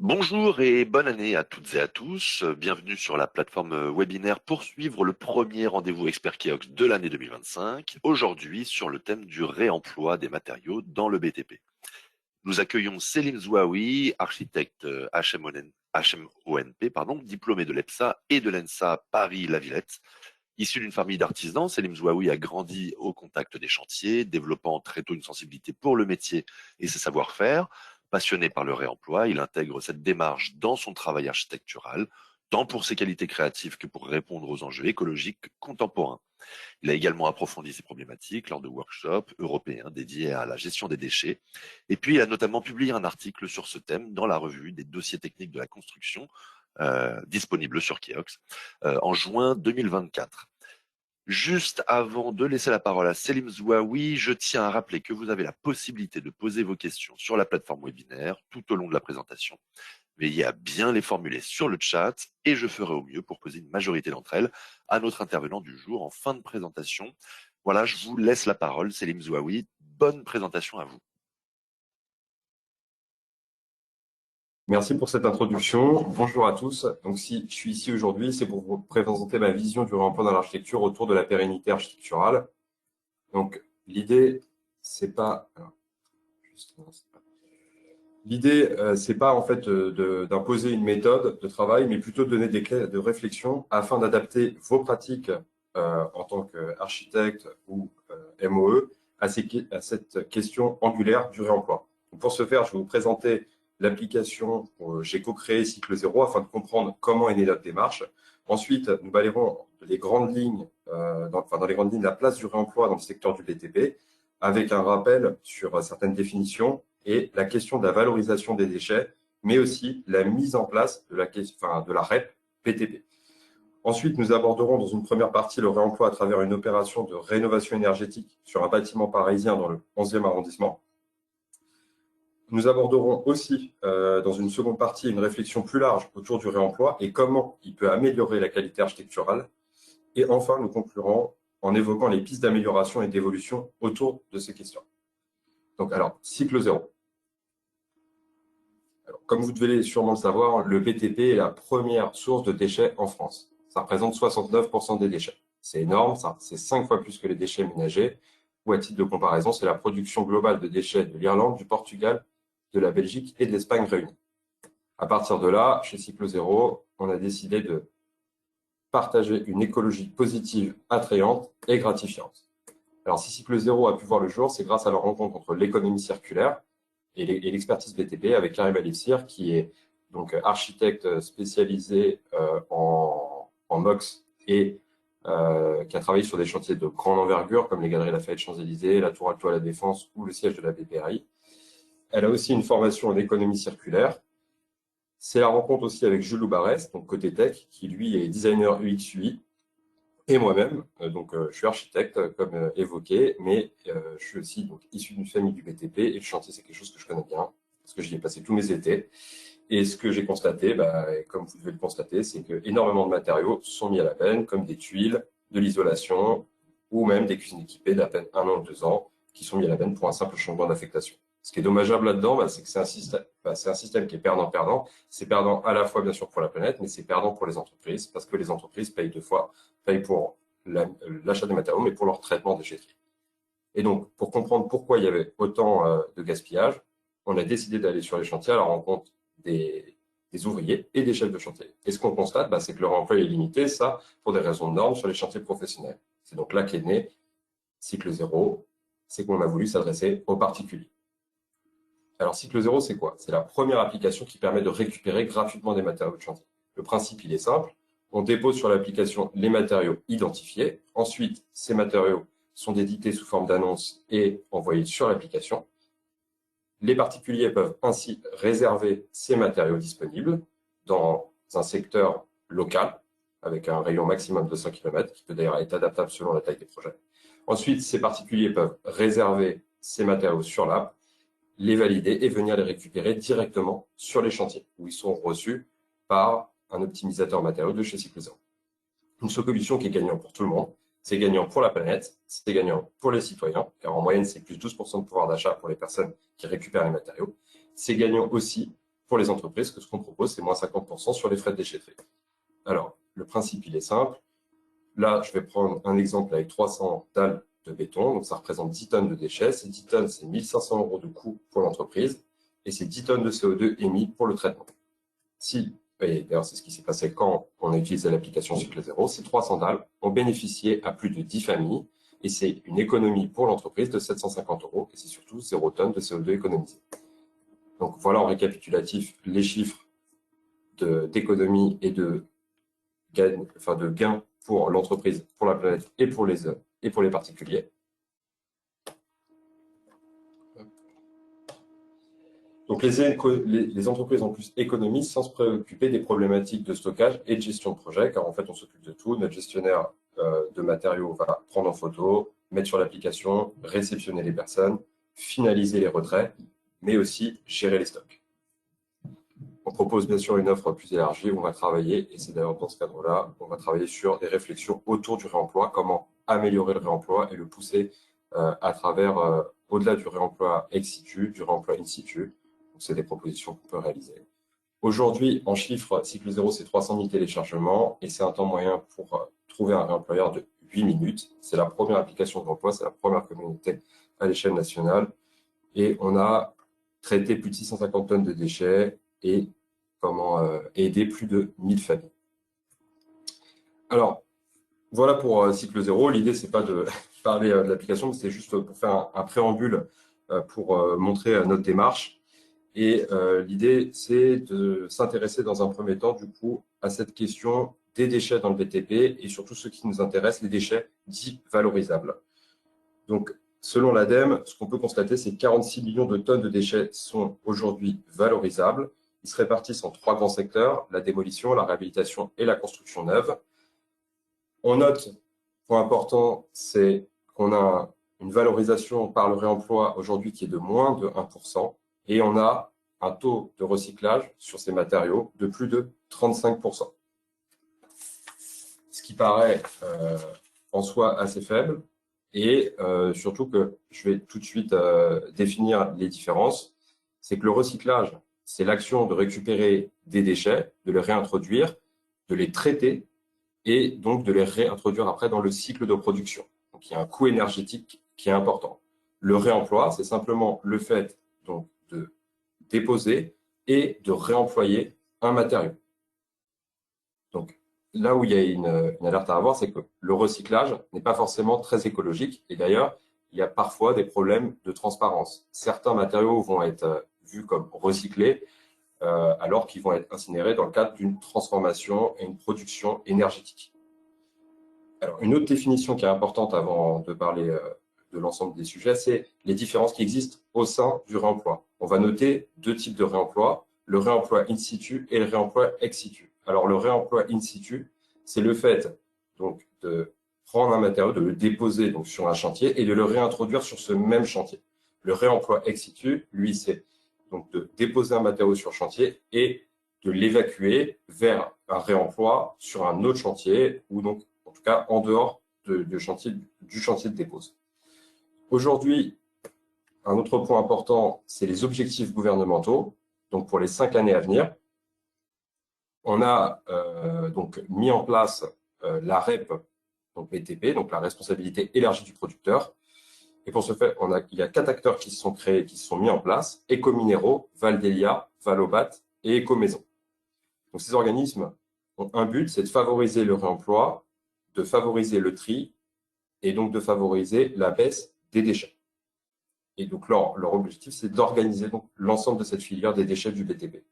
Bonjour et bonne année à toutes et à tous. Bienvenue sur la plateforme webinaire pour suivre le premier rendez-vous Expert Kiox de l'année 2025. Aujourd'hui sur le thème du réemploi des matériaux dans le BTP. Nous accueillons Selim Zouaoui, architecte HMONP, diplômé de l'EPSA et de l'ENSA Paris-La Villette. Issu d'une famille d'artisans, Selim Zouaoui a grandi au contact des chantiers, développant très tôt une sensibilité pour le métier et ses savoir-faire. Passionné par le réemploi, il intègre cette démarche dans son travail architectural, tant pour ses qualités créatives que pour répondre aux enjeux écologiques contemporains. Il a également approfondi ces problématiques lors de workshops européens dédiés à la gestion des déchets. Et puis, il a notamment publié un article sur ce thème dans la revue des dossiers techniques de la construction, disponible sur Kiox, en juin 2024. Juste avant de laisser la parole à Selim Zouaoui, je tiens à rappeler que vous avez la possibilité de poser vos questions sur la plateforme webinaire tout au long de la présentation. Veillez à bien les formuler sur le chat et je ferai au mieux pour poser une majorité d'entre elles à notre intervenant du jour en fin de présentation. Voilà, je vous laisse la parole, Selim Zouaoui. Bonne présentation à vous. Merci pour cette introduction. Bonjour à tous. Donc, si je suis ici aujourd'hui, c'est pour vous présenter ma vision du réemploi dans l'architecture autour de la pérennité architecturale. Donc, l'idée, c'est pas, c'est pas en fait d'imposer une méthode de travail, mais plutôt de donner des clés de réflexion afin d'adapter vos pratiques en tant qu'architecte ou MOE à cette question angulaire du réemploi. Donc, pour ce faire, je vais vous présenter l'application que j'ai co-créée Cycle Zéro afin de comprendre comment est née notre démarche. Ensuite, nous balayerons les grandes lignes, dans les grandes lignes, la place du réemploi dans le secteur du BTP, avec un rappel sur certaines définitions et la question de la valorisation des déchets, mais aussi la mise en place de la REP BTP. Ensuite, nous aborderons dans une première partie le réemploi à travers une opération de rénovation énergétique sur un bâtiment parisien dans le 11e arrondissement. Nous aborderons aussi dans une seconde partie une réflexion plus large autour du réemploi et comment il peut améliorer la qualité architecturale. Et enfin, nous conclurons en évoquant les pistes d'amélioration et d'évolution autour de ces questions. Donc, alors, cycle zéro. Alors, comme vous devez sûrement le savoir, le BTP est la première source de déchets en France. Ça représente 69% des déchets. C'est énorme, c'est 5 fois plus que les déchets ménagers. Ou à titre de comparaison, c'est la production globale de déchets de l'Irlande, du Portugal, de la Belgique et de l'Espagne réunis. À partir de là, chez Cycle Zéro, on a décidé de partager une écologie positive, attrayante et gratifiante. Alors, si Cycle Zéro a pu voir le jour, c'est grâce à leur rencontre entre l'économie circulaire et l'expertise BTP avec Karim Alifsir, qui est donc architecte spécialisé en MOX et qui a travaillé sur des chantiers de grande envergure comme les Galeries Lafayette Champs-Élysées, la Tour Alto à la Défense ou le siège de la BPRI. Elle a aussi une formation en économie circulaire. C'est la rencontre aussi avec Jules Loubarès, donc côté tech, qui lui est designer UX UI, et moi-même. Je suis architecte, comme évoqué, mais je suis aussi issu d'une famille du BTP, et le chantier, c'est quelque chose que je connais bien, parce que j'y ai passé tous mes étés. Et ce que j'ai constaté, comme vous devez le constater, c'est que énormément de matériaux sont mis à la benne, comme des tuiles, de l'isolation, ou même des cuisines équipées d'à peine 1 an ou 2 ans, qui sont mis à la benne pour un simple changement d'affectation. Ce qui est dommageable là-dedans, c'est que c'est un système qui est perdant-perdant. C'est perdant à la fois, bien sûr, pour la planète, mais c'est perdant pour les entreprises, parce que les entreprises payent 2 fois, payent pour l'achat des matériaux, mais pour leur traitement déchetterie. Et donc, pour comprendre pourquoi il y avait autant de gaspillage, on a décidé d'aller sur les chantiers à la rencontre des ouvriers et des chefs de chantier. Et ce qu'on constate, c'est que leur emploi est limité, ça, pour des raisons de normes sur les chantiers professionnels. C'est donc là qu'est né Cycle Zéro, c'est qu'on a voulu s'adresser aux particuliers. Alors, Cycle Zéro, c'est quoi? C'est la première application qui permet de récupérer gratuitement des matériaux de chantier. Le principe, il est simple. On dépose sur l'application les matériaux identifiés. Ensuite, ces matériaux sont édités sous forme d'annonce et envoyés sur l'application. Les particuliers peuvent ainsi réserver ces matériaux disponibles dans un secteur local avec un rayon maximum de 100 km, qui peut d'ailleurs être adaptable selon la taille des projets. Ensuite, ces particuliers peuvent réserver ces matériaux sur l'app, les valider et venir les récupérer directement sur les chantiers, où ils sont reçus par un optimisateur matériaux de chez Cycle Zéro. Une solution qui est gagnante pour tout le monde. C'est gagnant pour la planète, c'est gagnant pour les citoyens, car en moyenne, c'est plus 12% de pouvoir d'achat pour les personnes qui récupèrent les matériaux. C'est gagnant aussi pour les entreprises, que ce qu'on propose, c'est moins 50% sur les frais de déchetterie. Alors, le principe, il est simple. Là, je vais prendre un exemple avec 300 dalles de béton. Donc, ça représente 10 tonnes de déchets. Ces 10 tonnes, c'est 1 500 € de coût pour l'entreprise. Et c'est 10 tonnes de CO2 émis pour le traitement. Si, et d'ailleurs, c'est ce qui s'est passé quand on a utilisé l'application Cycle Zéro, ces 300 dalles ont bénéficié à plus de 10 familles. Et c'est une économie pour l'entreprise de 750 €. Et c'est surtout 0 tonnes de CO2 économisées. Donc, voilà en récapitulatif les chiffres d'économie et de gains pour l'entreprise, pour la planète et pour les particuliers. Donc, les entreprises en plus économisent sans se préoccuper des problématiques de stockage et de gestion de projet, car en fait, on s'occupe de tout. Notre gestionnaire de matériaux va prendre en photo, mettre sur l'application, réceptionner les personnes, finaliser les retraits, mais aussi gérer les stocks. On propose bien sûr une offre plus élargie où on va travailler, et c'est d'ailleurs dans ce cadre-là, on va travailler sur des réflexions autour du réemploi, comment améliorer le réemploi et le pousser à travers, au-delà du réemploi ex situ, du réemploi in situ. Donc, c'est des propositions qu'on peut réaliser. Aujourd'hui, en chiffres, Cycle Zéro, c'est 300 000 téléchargements et c'est un temps moyen pour trouver un réemployeur de 8 minutes. C'est la première application d'emploi, c'est la première communauté à l'échelle nationale. Et on a traité plus de 650 tonnes de déchets et aider plus de 1000 familles. Alors, voilà pour Cycle Zéro. L'idée, c'est pas de parler de l'application, mais c'est juste pour faire un préambule pour montrer notre démarche. Et l'idée, c'est de s'intéresser dans un premier temps, du coup, à cette question des déchets dans le BTP et surtout ce qui nous intéresse, les déchets dits valorisables. Donc, selon l'ADEME, ce qu'on peut constater, c'est que 46 millions de tonnes de déchets sont aujourd'hui valorisables. Ils se répartissent en 3 grands secteurs, la démolition, la réhabilitation et la construction neuve. On note, point important, c'est qu'on a une valorisation par le réemploi aujourd'hui qui est de moins de 1%. Et on a un taux de recyclage sur ces matériaux de plus de 35%. Ce qui paraît en soi assez faible. Et surtout que je vais tout de suite définir les différences. C'est que le recyclage, c'est l'action de récupérer des déchets, de les réintroduire, de les traiter et donc de les réintroduire après dans le cycle de production. Donc, il y a un coût énergétique qui est important. Le réemploi, c'est simplement le fait donc de déposer et de réemployer un matériau. Donc, là où il y a une alerte à avoir, c'est que le recyclage n'est pas forcément très écologique. Et d'ailleurs, il y a parfois des problèmes de transparence. Certains matériaux vont être vus comme recyclés, alors qu'ils vont être incinérés dans le cadre d'une transformation et une production énergétique. Alors, une autre définition qui est importante avant de parler de l'ensemble des sujets, c'est les différences qui existent au sein du réemploi. On va noter 2 types de réemploi, le réemploi in situ et le réemploi ex situ. Alors, le réemploi in situ, c'est le fait donc de prendre un matériau, de le déposer donc sur un chantier et de le réintroduire sur ce même chantier. Le réemploi ex situ, lui, c'est donc de déposer un matériau sur chantier et de l'évacuer vers un réemploi sur un autre chantier ou donc en tout cas en dehors du chantier de dépose. Aujourd'hui, un autre point important, c'est les objectifs gouvernementaux. Donc pour les 5 années à venir, on a donc mis en place la REP, donc BTP, donc la responsabilité élargie du producteur. Et pour ce faire, il y a 4 acteurs qui se sont créés, qui se sont mis en place, Ecominero, Valdelia, Valobat et Ecomaison. Donc ces organismes ont un but, c'est de favoriser le réemploi, de favoriser le tri et donc de favoriser la baisse des déchets. Et donc leur objectif, c'est d'organiser l'ensemble de cette filière des déchets du BTP.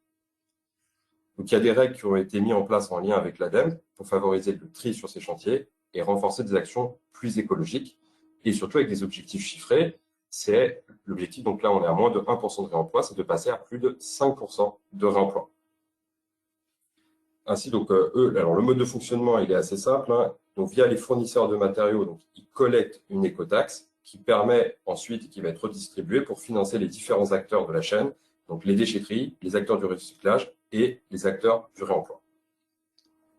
Donc il y a des règles qui ont été mises en place en lien avec l'ADEME pour favoriser le tri sur ces chantiers et renforcer des actions plus écologiques. Et surtout avec des objectifs chiffrés, c'est l'objectif, donc là on est à moins de 1% de réemploi, c'est de passer à plus de 5% de réemploi. Ainsi, donc alors le mode de fonctionnement, il est assez simple, hein. Donc via les fournisseurs de matériaux, donc ils collectent une écotaxe qui permet ensuite, qui va être redistribuée pour financer les différents acteurs de la chaîne, donc les déchetteries, les acteurs du recyclage et les acteurs du réemploi.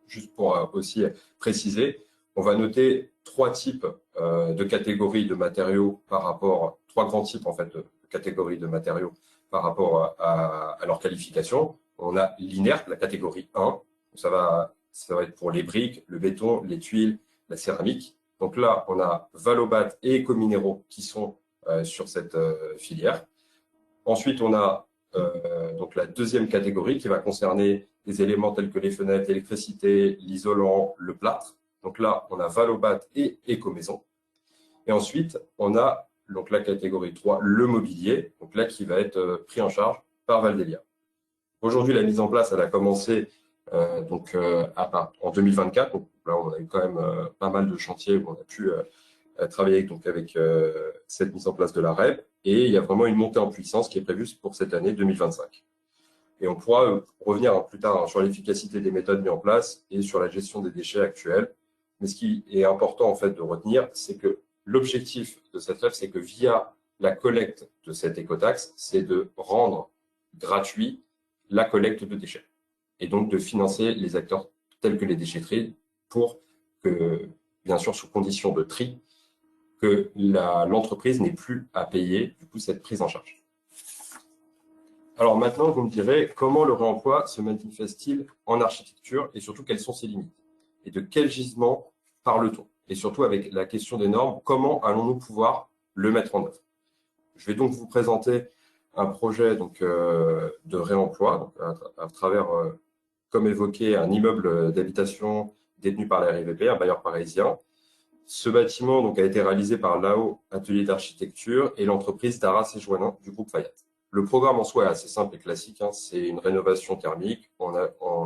Juste pour aussi préciser, on va noter 3 types de catégories de matériaux 3 grands types en fait de catégories de matériaux par rapport à leur qualification. On a l'inerte, la catégorie 1. Ça va être pour les briques, le béton, les tuiles, la céramique. Donc là, on a Valobat et Ecominéraux qui sont sur cette filière. Ensuite, on a donc la deuxième catégorie qui va concerner des éléments tels que les fenêtres, l'électricité, l'isolant, le plâtre. Donc là, on a Valobat et Ecomaison. Et ensuite, on a donc la catégorie 3, le mobilier, donc là qui va être pris en charge par Valdelia. Aujourd'hui, la mise en place, elle a commencé en 2024. Donc là, on a eu quand même pas mal de chantiers où on a pu travailler avec cette mise en place de la REP. Et il y a vraiment une montée en puissance qui est prévue pour cette année 2025. Et on pourra revenir plus tard sur l'efficacité des méthodes mises en place et sur la gestion des déchets actuels. Mais ce qui est important en fait de retenir, c'est que l'objectif de cette REP, c'est que via la collecte de cette écotaxe, c'est de rendre gratuit la collecte de déchets et donc de financer les acteurs tels que les déchetteries pour que, bien sûr, sous condition de tri, que l'entreprise n'ait plus à payer du coup cette prise en charge. Alors maintenant, vous me direz comment le réemploi se manifeste-t-il en architecture et surtout quelles sont ses limites et de quel gisement parle-t-on et surtout avec la question des normes, comment allons-nous pouvoir le mettre en œuvre. Je vais donc vous présenter un projet de réemploi à travers, comme évoqué, un immeuble d'habitation détenu par la RIVP, un bailleur parisien. Ce bâtiment a été réalisé par l'AO Atelier d'Architecture et l'entreprise Darras et Joannin du groupe Fayat. Le programme en soi est assez simple et classique. C'est une rénovation thermique. On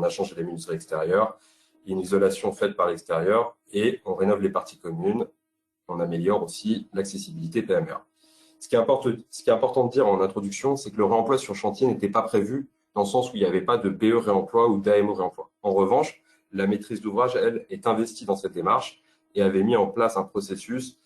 a changé les menuiseries extérieures, une isolation faite par l'extérieur et on rénove les parties communes. On améliore aussi l'accessibilité PMR. Ce qui est important de dire en introduction, c'est que le réemploi sur chantier n'était pas prévu dans le sens où il n'y avait pas de BE réemploi ou d'AMO réemploi. En revanche, la maîtrise d'ouvrage, elle, est investie dans cette démarche et avait mis en place un processus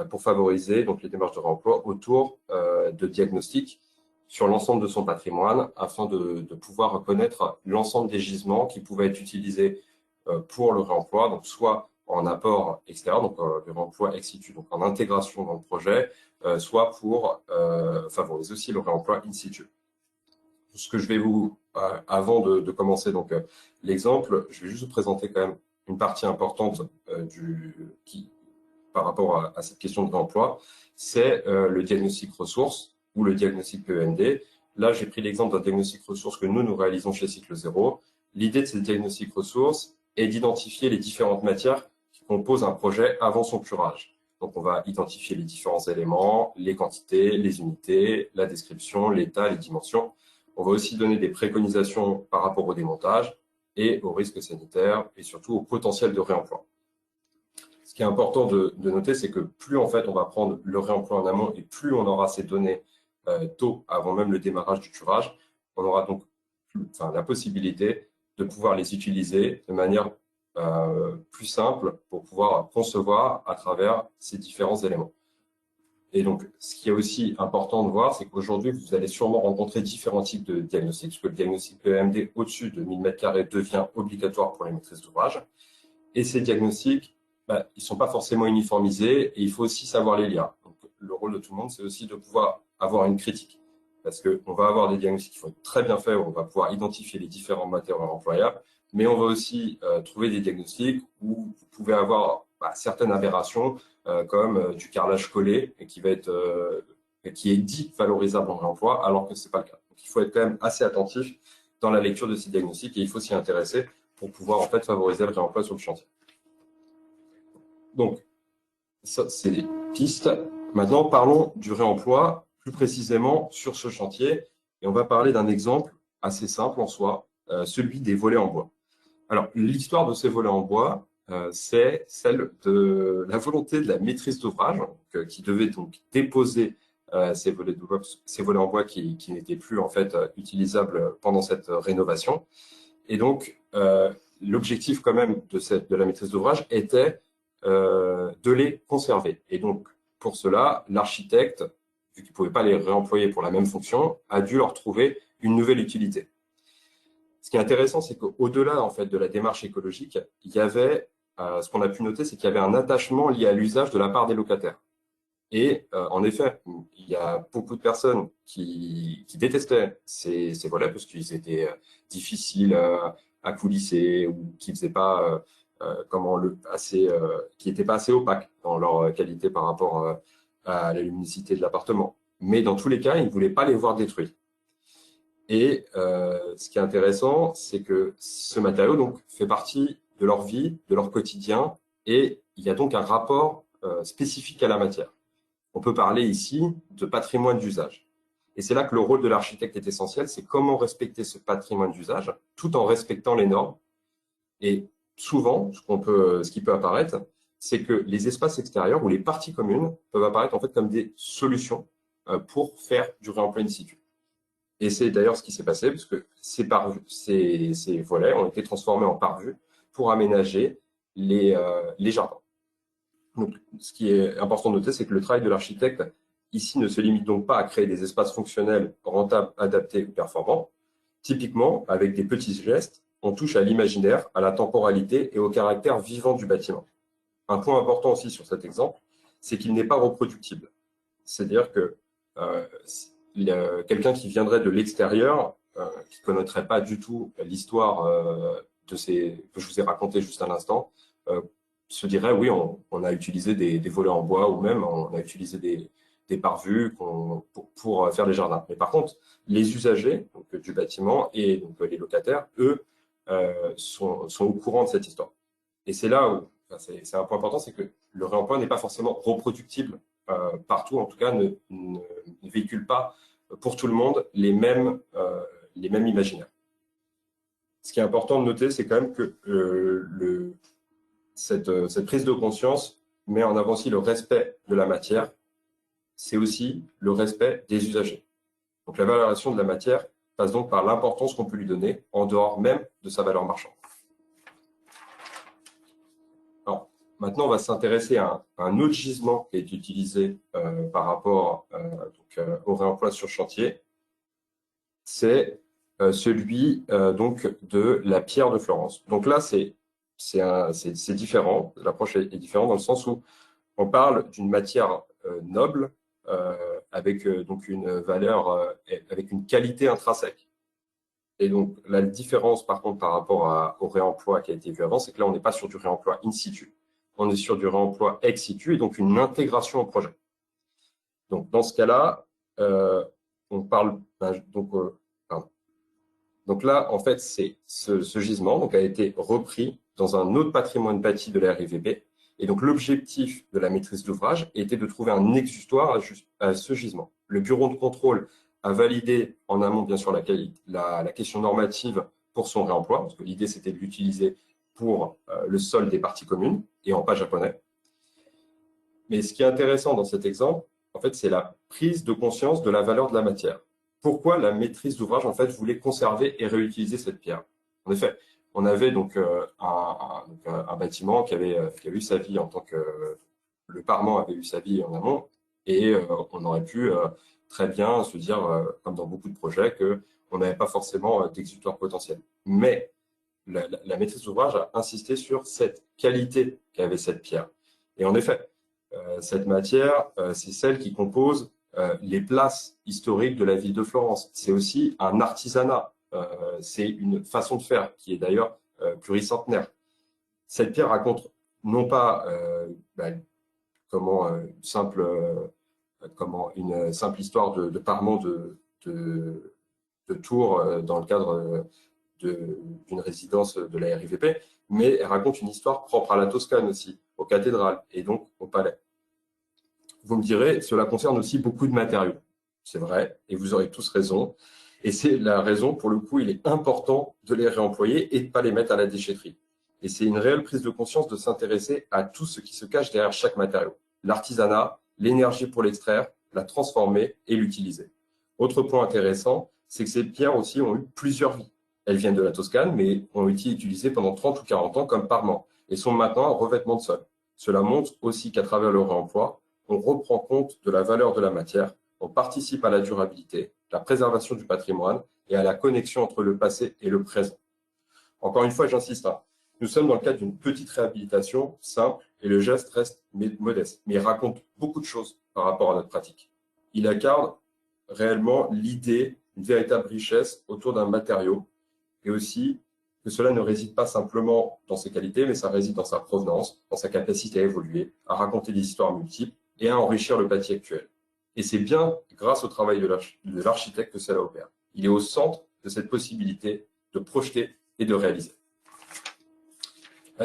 pour favoriser les démarches de réemploi autour de diagnostics sur l'ensemble de son patrimoine afin de pouvoir connaître l'ensemble des gisements qui pouvaient être utilisés pour le réemploi, donc soit en apport extérieur, donc le réemploi ex situ, donc en intégration dans le projet, soit pour favoriser aussi le réemploi in situ. Ce que je vais avant de commencer l'exemple, je vais juste vous présenter quand même une partie importante par rapport à cette question de réemploi, c'est le diagnostic ressources ou le diagnostic PEMD. Là, j'ai pris l'exemple d'un diagnostic ressources que nous réalisons chez Cycle Zéro. L'idée de ce diagnostic ressources est d'identifier les différentes matières qui composent un projet avant son curage. Donc, on va identifier les différents éléments, les quantités, les unités, la description, l'état, les dimensions. On va aussi donner des préconisations par rapport au démontage et aux risques sanitaires et surtout au potentiel de réemploi. Ce qui est important de noter, c'est que plus en fait on va prendre le réemploi en amont et plus on aura ces données tôt, avant même le démarrage du curage, on aura donc la possibilité de pouvoir les utiliser de manière plus simple pour pouvoir concevoir à travers ces différents éléments. Et donc, ce qui est aussi important de voir, c'est qu'aujourd'hui, vous allez sûrement rencontrer différents types de diagnostics, puisque le diagnostic PEMD au-dessus de 1000 m² devient obligatoire pour les maîtrises d'ouvrage. Et ces diagnostics, ils ne sont pas forcément uniformisés et il faut aussi savoir les lire. Donc, le rôle de tout le monde, c'est aussi de pouvoir avoir une critique. Parce qu'on va avoir des diagnostics qui vont être très bien faits, où on va pouvoir identifier les différents matériaux employables, mais on va aussi trouver des diagnostics où vous pouvez avoir certaines aberrations, comme du carrelage collé, et qui est dit valorisable en réemploi, alors que ce n'est pas le cas. Donc, il faut être quand même assez attentif dans la lecture de ces diagnostics et il faut s'y intéresser pour pouvoir en fait favoriser le réemploi sur le chantier. Donc, ça, c'est des pistes. Maintenant, parlons du réemploi plus précisément sur ce chantier. Et on va parler d'un exemple assez simple en soi, celui des volets en bois. Alors, l'histoire de ces volets en bois, c'est celle de la volonté de la maîtrise d'ouvrage qui devait donc déposer ces volets en bois qui n'étaient plus en fait utilisables pendant cette rénovation. Et donc, l'objectif quand même de la maîtrise d'ouvrage était de les conserver. Et donc, pour cela, l'architecte, vu qu'il ne pouvait pas les réemployer pour la même fonction, a dû leur trouver une nouvelle utilité. Ce qui est intéressant, c'est qu'au-delà en fait, de la démarche écologique, il y avait, ce qu'on a pu noter, c'est qu'il y avait un attachement lié à l'usage de la part des locataires. Et en effet, il y a beaucoup de personnes qui détestaient ces volets parce qu'ils étaient difficiles à coulisser ou qui faisaient pas qui n'étaient pas assez opaques dans leur qualité par rapport à la luminosité de l'appartement. Mais dans tous les cas, ils ne voulaient pas les voir détruits. Et ce qui est intéressant, c'est que ce matériau donc fait partie de leur vie, de leur quotidien, et il y a donc un rapport spécifique à la matière. On peut parler ici de patrimoine d'usage. Et c'est là que le rôle de l'architecte est essentiel, c'est comment respecter ce patrimoine d'usage tout en respectant les normes. Et souvent, ce qui peut apparaître, c'est que les espaces extérieurs ou les parties communes peuvent apparaître en fait comme des solutions pour faire du réemploi in situ. Et c'est d'ailleurs ce qui s'est passé, parce que ces volets ont été transformés en parvis pour aménager les jardins. Donc, ce qui est important de noter, c'est que le travail de l'architecte ici ne se limite donc pas à créer des espaces fonctionnels, rentables, adaptés ou performants. Typiquement, avec des petits gestes, on touche à l'imaginaire, à la temporalité et au caractère vivant du bâtiment. Un point important aussi sur cet exemple, c'est qu'il n'est pas reproductible. C'est-à-dire que quelqu'un qui viendrait de l'extérieur, qui ne connaîtrait pas du tout l'histoire que je vous ai raconté juste à l'instant, se dirait oui, on a utilisé des volets en bois ou même on a utilisé des parvis pour faire les jardins. Mais par contre, les usagers donc, du bâtiment et donc, les locataires, eux, sont au courant de cette histoire. Et c'est là où c'est un point important, c'est que le réemploi n'est pas forcément reproductible partout, en tout cas ne véhicule pas pour tout le monde les mêmes imaginaires. Ce qui est important de noter, c'est quand même que cette prise de conscience met en avant aussi le respect de la matière, c'est aussi le respect des usagers. Donc la valorisation de la matière passe donc par l'importance qu'on peut lui donner en dehors même de sa valeur marchande. Alors, maintenant, on va s'intéresser à un autre gisement qui est utilisé par rapport au réemploi sur chantier. C'est celui donc de la pierre de Florence. Donc là, c'est différent. L'approche est différente dans le sens où on parle d'une matière noble avec donc une valeur, avec une qualité intrinsèque. Et donc, la différence, par contre, par rapport au réemploi qui a été vu avant, c'est que là, on n'est pas sur du réemploi in situ. On est sur du réemploi ex situ et donc une intégration au projet. Donc, dans ce cas-là, on parle donc là, en fait, c'est ce gisement donc, a été repris dans un autre patrimoine bâti de la RIVP. Et donc, l'objectif de la maîtrise d'ouvrage était de trouver un exutoire à ce gisement. Le bureau de contrôle a validé en amont, bien sûr, la question normative pour son réemploi, parce que l'idée, c'était de l'utiliser pour le sol des parties communes et en pas japonais. Mais ce qui est intéressant dans cet exemple, en fait, c'est la prise de conscience de la valeur de la matière. Pourquoi la maîtrise d'ouvrage, en fait, voulait conserver et réutiliser cette pierre? En effet, on avait donc un bâtiment qui avait eu sa vie en tant que le parement avait eu sa vie en amont, et on aurait pu très bien se dire, comme dans beaucoup de projets, qu'on n'avait pas forcément d'exutoire potentiel. Mais la maîtrise d'ouvrage a insisté sur cette qualité qu'avait cette pierre. Et en effet, cette matière, c'est celle qui compose les places historiques de la ville de Florence. C'est aussi un artisanat. C'est une façon de faire qui est d'ailleurs pluricentenaire. Cette pierre raconte non pas une simple histoire de parement de tours dans le cadre d'une résidence de la RIVP, mais elle raconte une histoire propre à la Toscane aussi, aux cathédrales et donc au palais. Vous me direz, cela concerne aussi beaucoup de matériaux. C'est vrai, et vous aurez tous raison. Et c'est la raison, pour le coup, il est important de les réemployer et de ne pas les mettre à la déchetterie. Et c'est une réelle prise de conscience de s'intéresser à tout ce qui se cache derrière chaque matériau. L'artisanat, l'énergie pour l'extraire, la transformer et l'utiliser. Autre point intéressant, c'est que ces pierres aussi ont eu plusieurs vies. Elles viennent de la Toscane, mais ont été utilisées pendant 30 ou 40 ans comme parement et sont maintenant un revêtement de sol. Cela montre aussi qu'à travers le réemploi, on reprend compte de la valeur de la matière, on participe à la durabilité, la préservation du patrimoine et à la connexion entre le passé et le présent. Encore une fois, j'insiste, nous sommes dans le cadre d'une petite réhabilitation simple et le geste reste modeste, mais il raconte beaucoup de choses par rapport à notre pratique. Il incarne réellement l'idée, une véritable richesse autour d'un matériau, et aussi que cela ne réside pas simplement dans ses qualités, mais ça réside dans sa provenance, dans sa capacité à évoluer, à raconter des histoires multiples et à enrichir le bâti actuel. Et c'est bien grâce au travail de l'architecte que cela opère. Il est au centre de cette possibilité de projeter et de réaliser.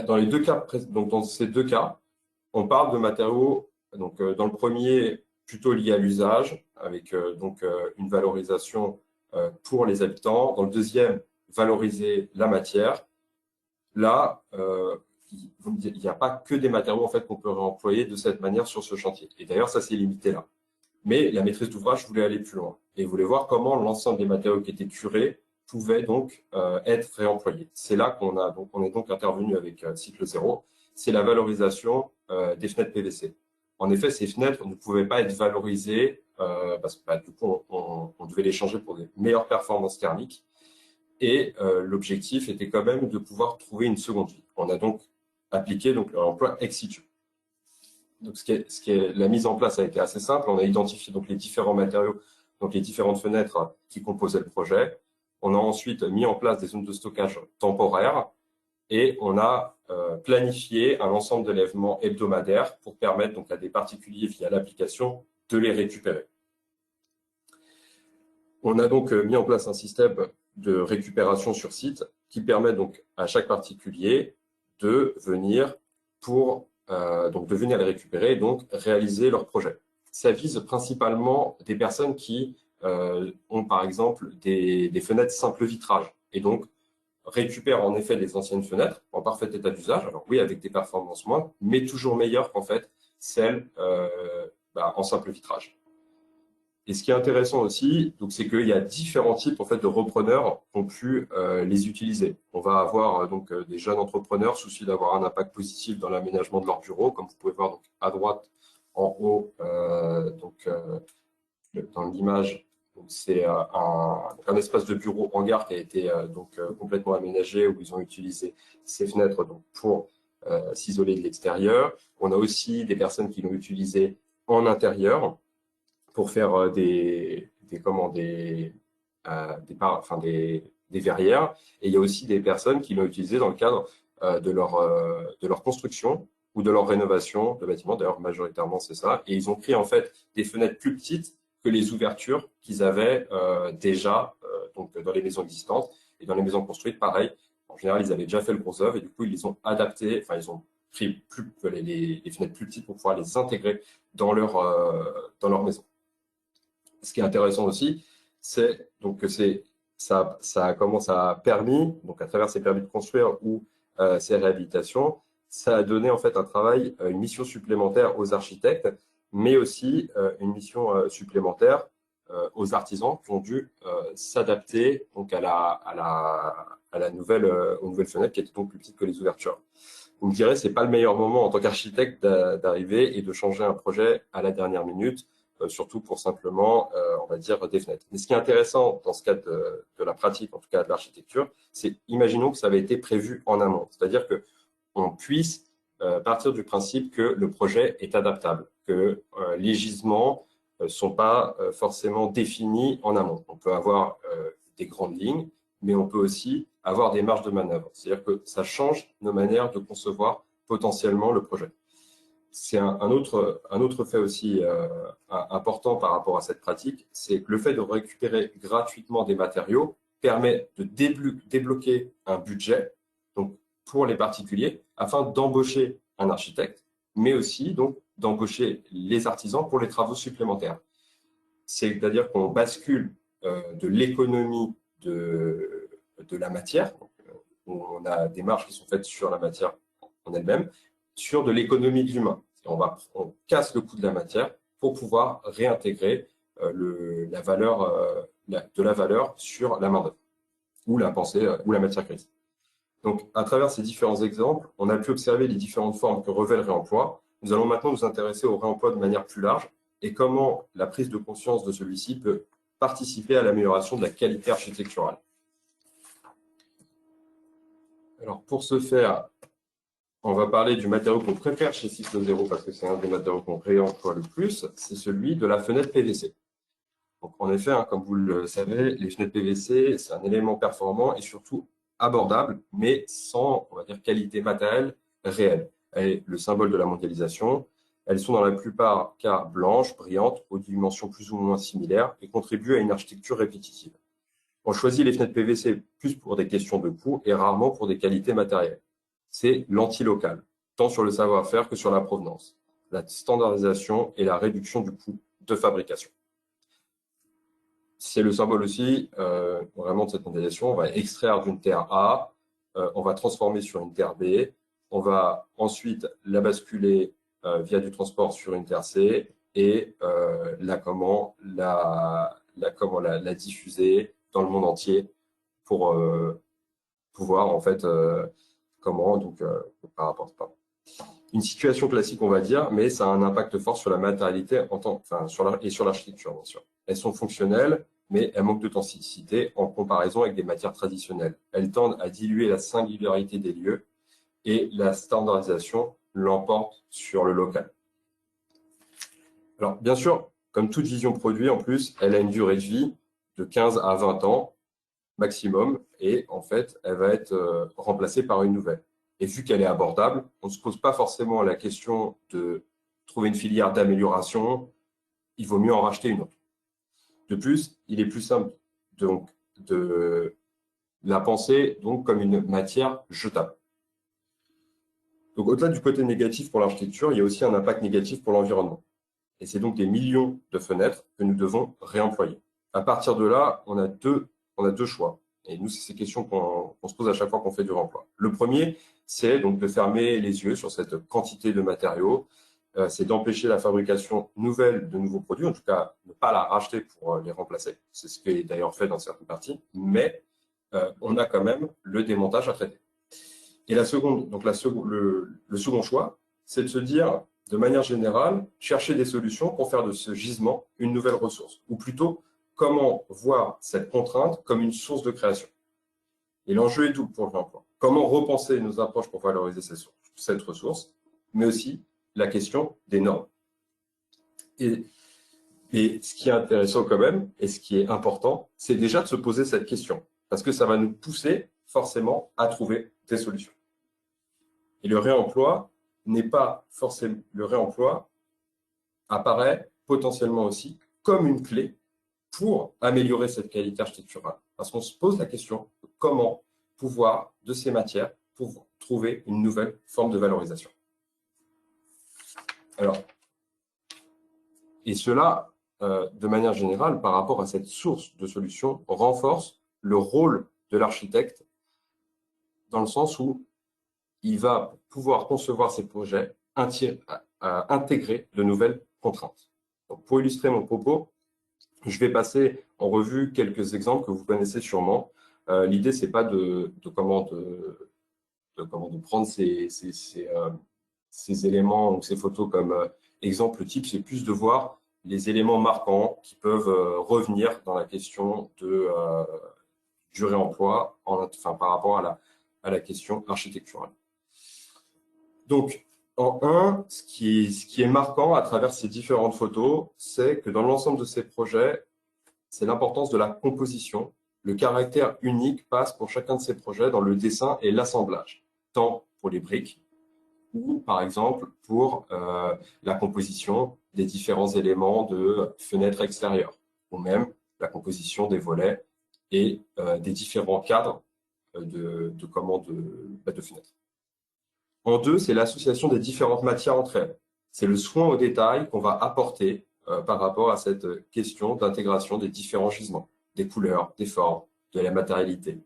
Dans les deux cas, donc dans ces deux cas, on parle de matériaux, donc dans le premier, plutôt lié à l'usage, avec une valorisation pour les habitants. Dans le deuxième, valoriser la matière. Là, il n'y a pas que des matériaux en fait qu'on peut réemployer de cette manière sur ce chantier. Et d'ailleurs, ça c'est limité là. Mais la maîtrise d'ouvrage voulait aller plus loin et voulait voir comment l'ensemble des matériaux qui étaient curés pouvaient donc être réemployés. C'est là qu'on est donc intervenu avec Cycle Zéro. C'est la valorisation des fenêtres PVC. En effet, ces fenêtres ne pouvaient pas être valorisées parce que du coup, on devait les changer pour des meilleures performances thermiques. Et l'objectif était quand même de pouvoir trouver une seconde vie. On a donc appliqué donc, leur emploi ex situ. Donc, la mise en place a été assez simple. On a identifié donc, les différents matériaux, donc les différentes fenêtres qui composaient le projet. On a ensuite mis en place des zones de stockage temporaires et on a planifié un ensemble de lèvements hebdomadaires pour permettre donc, à des particuliers via l'application de les récupérer. On a donc mis en place un système de récupération sur site qui permet donc à chaque particulier de venir de venir les récupérer et donc réaliser leur projet. Ça vise principalement des personnes qui ont par exemple des fenêtres simple vitrage et donc récupèrent en effet les anciennes fenêtres en parfait état d'usage. Alors oui, avec des performances moindres, mais toujours meilleures qu'en fait celles en simple vitrage. Et ce qui est intéressant aussi, c'est qu'il y a différents types en fait de repreneurs qui ont pu les utiliser. On va avoir des jeunes entrepreneurs soucieux d'avoir un impact positif dans l'aménagement de leur bureau, comme vous pouvez voir donc à droite en haut dans l'image. C'est un espace de bureau hangar qui a été complètement aménagé où ils ont utilisé ces fenêtres pour s'isoler de l'extérieur. On a aussi des personnes qui l'ont utilisé en intérieur pour faire des verrières. Et il y a aussi des personnes qui l'ont utilisé dans le cadre de leur construction ou de leur rénovation de bâtiments. D'ailleurs, majoritairement, c'est ça. Et ils ont pris en fait des fenêtres plus petites que les ouvertures qu'ils avaient déjà dans les maisons existantes. Et dans les maisons construites, pareil. En général, ils avaient déjà fait le gros œuvre et du coup, ils les ont adaptés. Enfin, ils ont pris les fenêtres plus petites pour pouvoir les intégrer dans leur maison. Ce qui est intéressant aussi, c'est que ça a permis, donc à travers ces permis de construire ou ces réhabilitations, ça a donné en fait un travail, une mission supplémentaire aux architectes, mais aussi une mission supplémentaire aux artisans qui ont dû s'adapter donc aux nouvelles fenêtres qui étaient donc plus petites que les ouvertures. Vous me direz, c'est pas le meilleur moment en tant qu'architecte d'arriver et de changer un projet à la dernière minute. Surtout pour simplement, on va dire, des fenêtres. Mais ce qui est intéressant dans ce cas de la pratique, en tout cas de l'architecture, c'est imaginons que ça avait été prévu en amont. C'est-à-dire qu'on puisse partir du principe que le projet est adaptable, que les gisements ne sont pas forcément définis en amont. On peut avoir des grandes lignes, mais on peut aussi avoir des marges de manœuvre. C'est-à-dire que ça change nos manières de concevoir potentiellement le projet. C'est un autre fait aussi important par rapport à cette pratique, c'est que le fait de récupérer gratuitement des matériaux permet de débloquer un budget donc, pour les particuliers afin d'embaucher un architecte, mais aussi donc d'embaucher les artisans pour les travaux supplémentaires. C'est-à-dire qu'on bascule de l'économie de la matière, donc, on a des marges qui sont faites sur la matière en elle-même, sur de l'économie de l'humain. On casse le coût de la matière pour pouvoir réintégrer la valeur sur la main-d'œuvre ou la pensée ou la matière grise. Donc, à travers ces différents exemples, on a pu observer les différentes formes que revêt le réemploi. Nous allons maintenant nous intéresser au réemploi de manière plus large et comment la prise de conscience de celui-ci peut participer à l'amélioration de la qualité architecturale. Alors, pour ce faire, on va parler du matériau qu'on préfère chez Cyclo0 parce que c'est un des matériaux qu'on réemploie le plus, c'est celui de la fenêtre PVC. Donc, en effet, comme vous le savez, les fenêtres PVC, c'est un élément performant et surtout abordable, mais sans, on va dire, qualité matérielle réelle. Elle est le symbole de la mondialisation. Elles sont dans la plupart des cas blanches, brillantes, aux dimensions plus ou moins similaires et contribuent à une architecture répétitive. On choisit les fenêtres PVC plus pour des questions de coût et rarement pour des qualités matérielles. C'est l'anti-local, tant sur le savoir-faire que sur la provenance, la standardisation et la réduction du coût de fabrication. C'est le symbole aussi vraiment de cette mondialisation. On va extraire d'une terre A, on va transformer sur une terre B, on va ensuite la basculer via du transport sur une terre C et la diffuser dans le monde entier pour pouvoir en fait par rapport à une situation classique, on va dire, mais ça a un impact fort sur la matérialité et sur l'architecture, bien sûr. Elles sont fonctionnelles, mais elles manquent d'authenticité en comparaison avec des matières traditionnelles. Elles tendent à diluer la singularité des lieux et la standardisation l'emporte sur le local. Alors, bien sûr, comme toute vision produit, en plus, elle a une durée de vie de 15 à 20 ans maximum et en fait, elle va être remplacée par une nouvelle. Et vu qu'elle est abordable, on ne se pose pas forcément la question de trouver une filière d'amélioration, il vaut mieux en racheter une autre. De plus, il est plus simple donc, de la penser donc, comme une matière jetable. Donc, au-delà du côté négatif pour l'architecture, il y a aussi un impact négatif pour l'environnement. Et c'est donc des millions de fenêtres que nous devons réemployer. À partir de là, on a deux choix. Et nous, c'est ces questions qu'on se pose à chaque fois qu'on fait du réemploi. Le premier, c'est donc de fermer les yeux sur cette quantité de matériaux. C'est d'empêcher la fabrication nouvelle de nouveaux produits, en tout cas ne pas la racheter pour les remplacer. C'est ce qui est d'ailleurs fait dans certaines parties, mais on a quand même le démontage à traiter. Et le second choix, c'est de se dire, de manière générale, chercher des solutions pour faire de ce gisement une nouvelle ressource, ou plutôt comment voir cette contrainte comme une source de création. Et l'enjeu est double pour le réemploi. Comment repenser nos approches pour valoriser cette ressource, mais aussi la question des normes. Et ce qui est intéressant quand même, et ce qui est important, c'est déjà de se poser cette question, parce que ça va nous pousser forcément à trouver des solutions. Et le réemploi apparaît potentiellement aussi comme une clé pour améliorer cette qualité architecturale. Parce qu'on se pose la question de comment pouvoir, de ces matières, pour trouver une nouvelle forme de valorisation. Alors, et cela, de manière générale, par rapport à cette source de solution, renforce le rôle de l'architecte dans le sens où il va pouvoir concevoir ses projets, intégrer de nouvelles contraintes. Donc, pour illustrer mon propos, je vais passer en revue quelques exemples que vous connaissez sûrement. L'idée, c'est pas de prendre ces éléments ou ces photos comme exemple type, c'est plus de voir les éléments marquants qui peuvent revenir dans la question du réemploi par rapport à la question architecturale. Donc, en un, ce qui est marquant à travers ces différentes photos, c'est que dans l'ensemble de ces projets, c'est l'importance de la composition. Le caractère unique passe pour chacun de ces projets dans le dessin et l'assemblage, tant pour les briques ou, par exemple, pour la composition des différents éléments de fenêtres extérieures, ou même la composition des volets et des différents cadres de fenêtres. En deux, c'est l'association des différentes matières entre elles. C'est le soin au détail qu'on va apporter par rapport à cette question d'intégration des différents gisements, des couleurs, des formes, de la matérialité.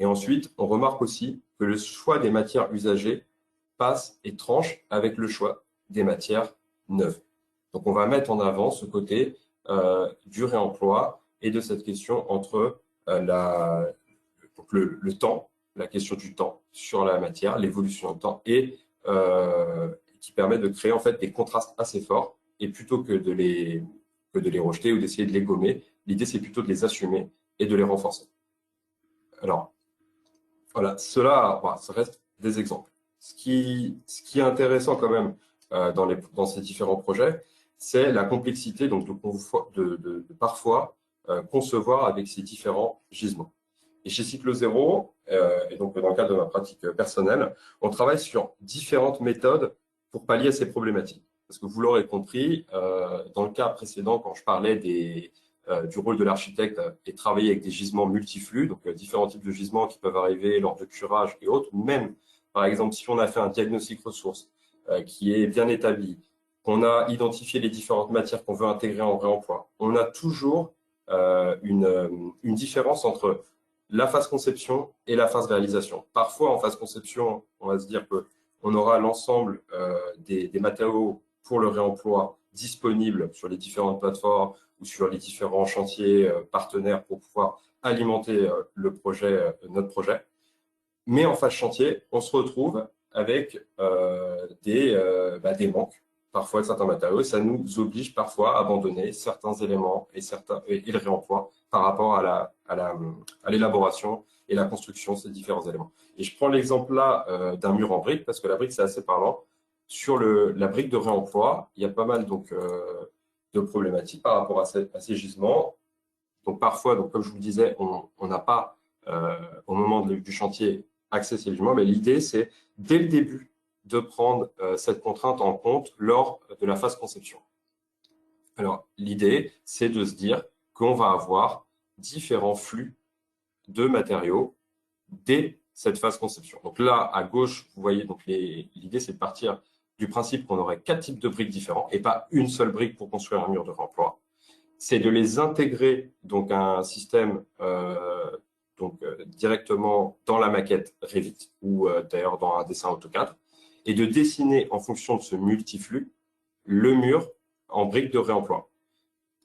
Et ensuite, on remarque aussi que le choix des matières usagées passe et tranche avec le choix des matières neuves. Donc, on va mettre en avant ce côté du réemploi et de cette question entre le temps, la question du temps sur la matière, l'évolution du temps, et qui permet de créer en fait des contrastes assez forts. Et plutôt que de les rejeter ou d'essayer de les gommer, l'idée c'est plutôt de les assumer et de les renforcer. Alors, voilà, ça reste des exemples. Ce qui est intéressant quand même dans ces différents projets, c'est la complexité donc, de parfois concevoir avec ces différents gisements. Et chez Cyclo Zéro, et donc dans le cadre de ma pratique personnelle, on travaille sur différentes méthodes pour pallier à ces problématiques. Parce que vous l'aurez compris, dans le cas précédent, quand je parlais du rôle de l'architecte et travailler avec des gisements multiflux, donc différents types de gisements qui peuvent arriver lors de curage et autres, même par exemple si on a fait un diagnostic ressources qui est bien établi, qu'on a identifié les différentes matières qu'on veut intégrer en réemploi, on a toujours une différence entre la phase conception et la phase réalisation. Parfois, en phase conception, on va se dire qu'on aura l'ensemble des matériaux pour le réemploi disponibles sur les différentes plateformes ou sur les différents chantiers partenaires pour pouvoir alimenter le projet, notre projet. Mais en phase chantier, on se retrouve avec des manques parfois de certains matériaux et ça nous oblige parfois à abandonner certains éléments et le réemploi par rapport à l'élaboration et la construction de ces différents éléments. Et je prends l'exemple là d'un mur en brique parce que la brique c'est assez parlant. Sur la brique de réemploi, il y a pas mal donc de problématiques par rapport à ces gisements. Donc parfois, donc comme je vous le disais, on n'a pas au moment du chantier accès à ces gisements, mais l'idée c'est dès le début de prendre cette contrainte en compte lors de la phase conception. Alors, l'idée, c'est de se dire qu'on va avoir différents flux de matériaux dès cette phase conception. Donc là, à gauche, vous voyez, donc l'idée, c'est de partir du principe qu'on aurait 4 types de briques différents et pas une seule brique pour construire un mur de réemploi. C'est de les intégrer donc à un système directement dans la maquette Revit ou d'ailleurs dans un dessin AutoCAD et de dessiner en fonction de ce multiflux le mur en briques de réemploi.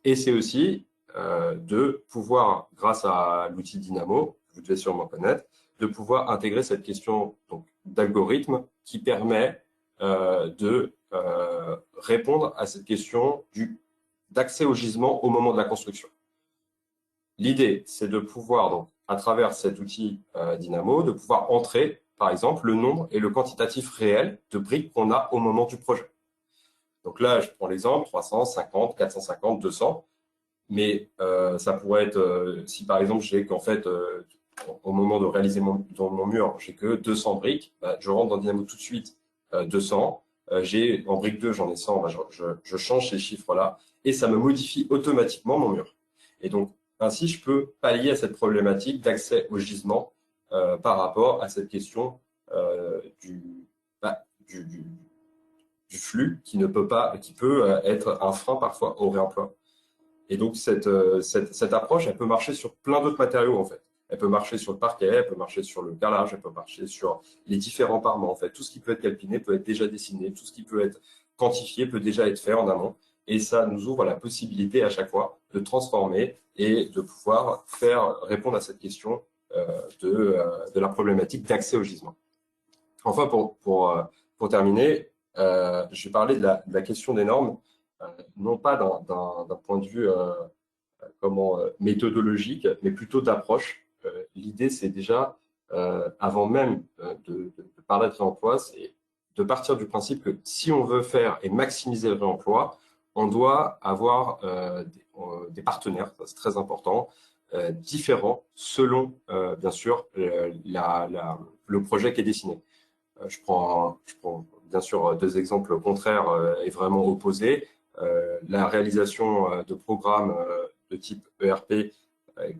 Et c'est aussi de pouvoir, grâce à l'outil Dynamo, que vous devez sûrement connaître, de pouvoir intégrer cette question d'algorithme qui permet de répondre à cette question d'accès au gisement au moment de la construction. L'idée, c'est de pouvoir, donc, à travers cet outil Dynamo, de pouvoir entrer, par exemple, le nombre et le quantitatif réel de briques qu'on a au moment du projet. Donc là, je prends l'exemple, 350, 450, 200. Mais ça pourrait être, si par exemple, j'ai qu'en fait, au moment de réaliser dans mon mur, j'ai que 200 briques, bah, je rentre dans Dynamo tout de suite 200. J'ai en brique 2, j'en ai 100, bah, je change ces chiffres-là et ça me modifie automatiquement mon mur. Et donc, ainsi, je peux pallier à cette problématique d'accès au gisement par rapport à cette question du flux qui peut être un frein parfois au réemploi. Et donc, cette approche, elle peut marcher sur plein d'autres matériaux, en fait. Elle peut marcher sur le parquet, elle peut marcher sur le carrelage, elle peut marcher sur les différents parements. En fait, tout ce qui peut être calpiné peut être déjà dessiné, tout ce qui peut être quantifié peut déjà être fait en amont. Et ça nous ouvre la possibilité à chaque fois de transformer et de pouvoir répondre à cette question de la problématique d'accès au gisement. Enfin, pour terminer, je vais parler de la question des normes, non pas d'un point de vue méthodologique, mais plutôt d'approche. L'idée, c'est déjà, avant même de parler de réemploi, c'est de partir du principe que si on veut faire et maximiser le réemploi, on doit avoir des partenaires, c'est très important, différents selon, bien sûr, le projet qui est dessiné. Je prends bien sûr 2 exemples contraires et vraiment opposés. La réalisation de programmes de type ERP,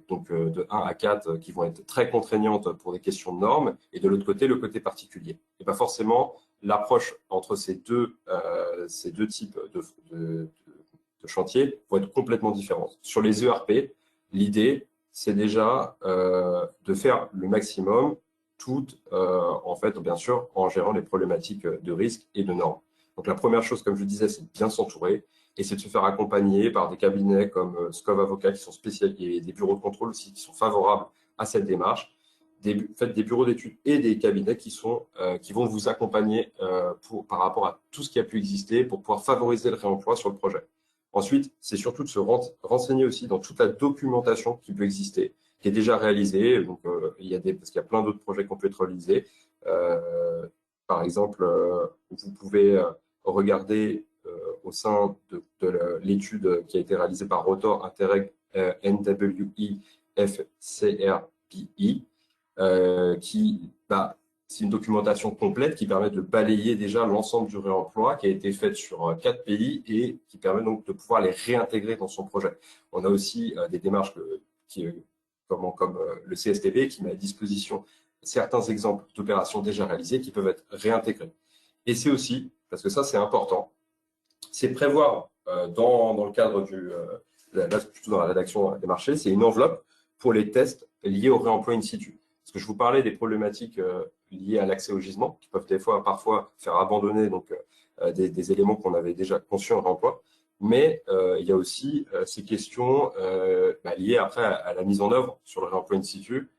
donc de 1 à 4, qui vont être très contraignantes pour des questions de normes, et de l'autre côté, le côté particulier. Et pas forcément, l'approche entre ces deux types de chantiers vont être complètement différentes. Sur les ERP, l'idée, c'est déjà de faire le maximum, tout en fait, bien sûr, en gérant les problématiques de risque et de normes. Donc la première chose, comme je disais, c'est de bien s'entourer et c'est de se faire accompagner par des cabinets comme Scov Avocat qui sont spécialisés et des bureaux de contrôle aussi qui sont favorables à cette démarche. Faites des bureaux d'études et des cabinets qui vont vous accompagner par rapport à tout ce qui a pu exister pour pouvoir favoriser le réemploi sur le projet. Ensuite, c'est surtout de se renseigner aussi dans toute la documentation qui peut exister, qui est déjà réalisée. Donc, parce qu'il y a plein d'autres projets qui ont pu être réalisés. Par exemple, vous pouvez regarder au sein de l'étude qui a été réalisée par Rotor Interreg NWIFCRPI, c'est une documentation complète qui permet de balayer déjà l'ensemble du réemploi qui a été fait sur 4 pays et qui permet donc de pouvoir les réintégrer dans son projet. On a aussi des démarches comme le CSTB qui met à disposition certains exemples d'opérations déjà réalisées qui peuvent être réintégrées. Et c'est aussi, parce que ça c'est important, c'est prévoir dans le cadre là plutôt dans la rédaction des marchés, c'est une enveloppe pour les tests liés au réemploi in situ. Parce que je vous parlais des problématiques liées à l'accès au gisement, qui peuvent parfois faire abandonner des éléments qu'on avait déjà conçus en réemploi. Mais il y a aussi ces questions liées après à la mise en œuvre sur le réemploi in situ,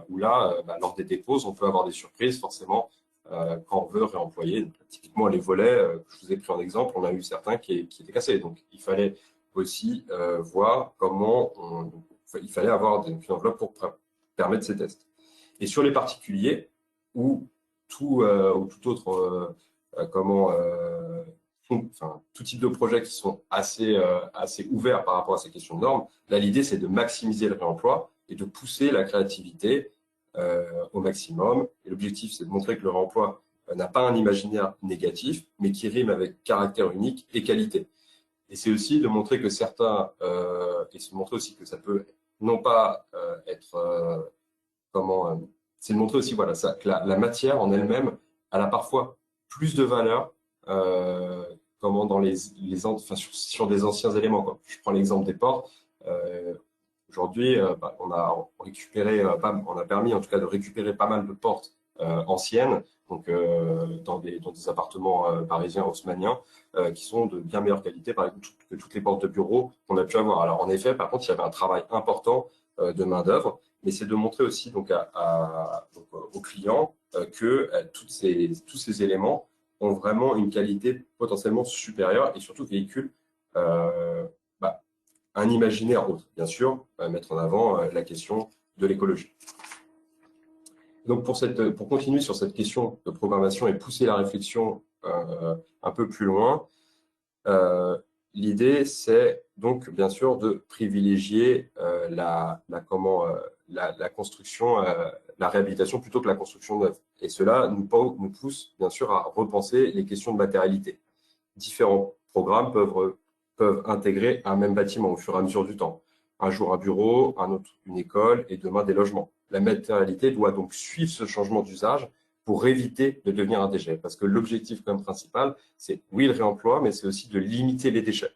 où là, lors des déposes, on peut avoir des surprises forcément quand on veut réemployer. Donc, typiquement, les volets, je vous ai pris en exemple, on a eu certains qui étaient cassés. Donc, il fallait aussi voir il fallait avoir une enveloppe pour permettre ces tests. Et sur les particuliers ou tout autre tout type de projets qui sont assez ouverts par rapport à ces questions de normes, là l'idée c'est de maximiser le réemploi et de pousser la créativité au maximum. Et l'objectif c'est de montrer que le réemploi n'a pas un imaginaire négatif, mais qui rime avec caractère unique et qualité. Et c'est aussi de montrer que et se montrer aussi que ça peut non pas être c'est de montrer aussi que la matière en elle-même, elle a parfois plus de valeur sur des anciens éléments, quoi. Je prends l'exemple des portes. Aujourd'hui, on a permis en tout cas de récupérer pas mal de portes anciennes, donc dans des appartements parisiens haussmanniens, qui sont de bien meilleure qualité, par exemple, que toutes les portes de bureau qu'on a pu avoir. Alors en effet, par contre, il y avait un travail important de main d'œuvre, mais c'est de montrer aussi donc aux clients que tous ces éléments ont vraiment une qualité potentiellement supérieure et surtout véhiculent un imaginaire autre. Bien sûr, mettre en avant la question de l'écologie. Donc pour continuer sur cette question de programmation et pousser la réflexion un peu plus loin, l'idée c'est donc bien sûr de privilégier la construction, la réhabilitation plutôt que la construction neuve. Et cela nous pousse bien sûr à repenser les questions de matérialité. Différents programmes peuvent intégrer un même bâtiment au fur et à mesure du temps. Un jour un bureau, un autre une école et demain des logements. La matérialité doit donc suivre ce changement d'usage pour éviter de devenir un déchet. Parce que l'objectif comme principal, c'est oui le réemploi, mais c'est aussi de limiter les déchets.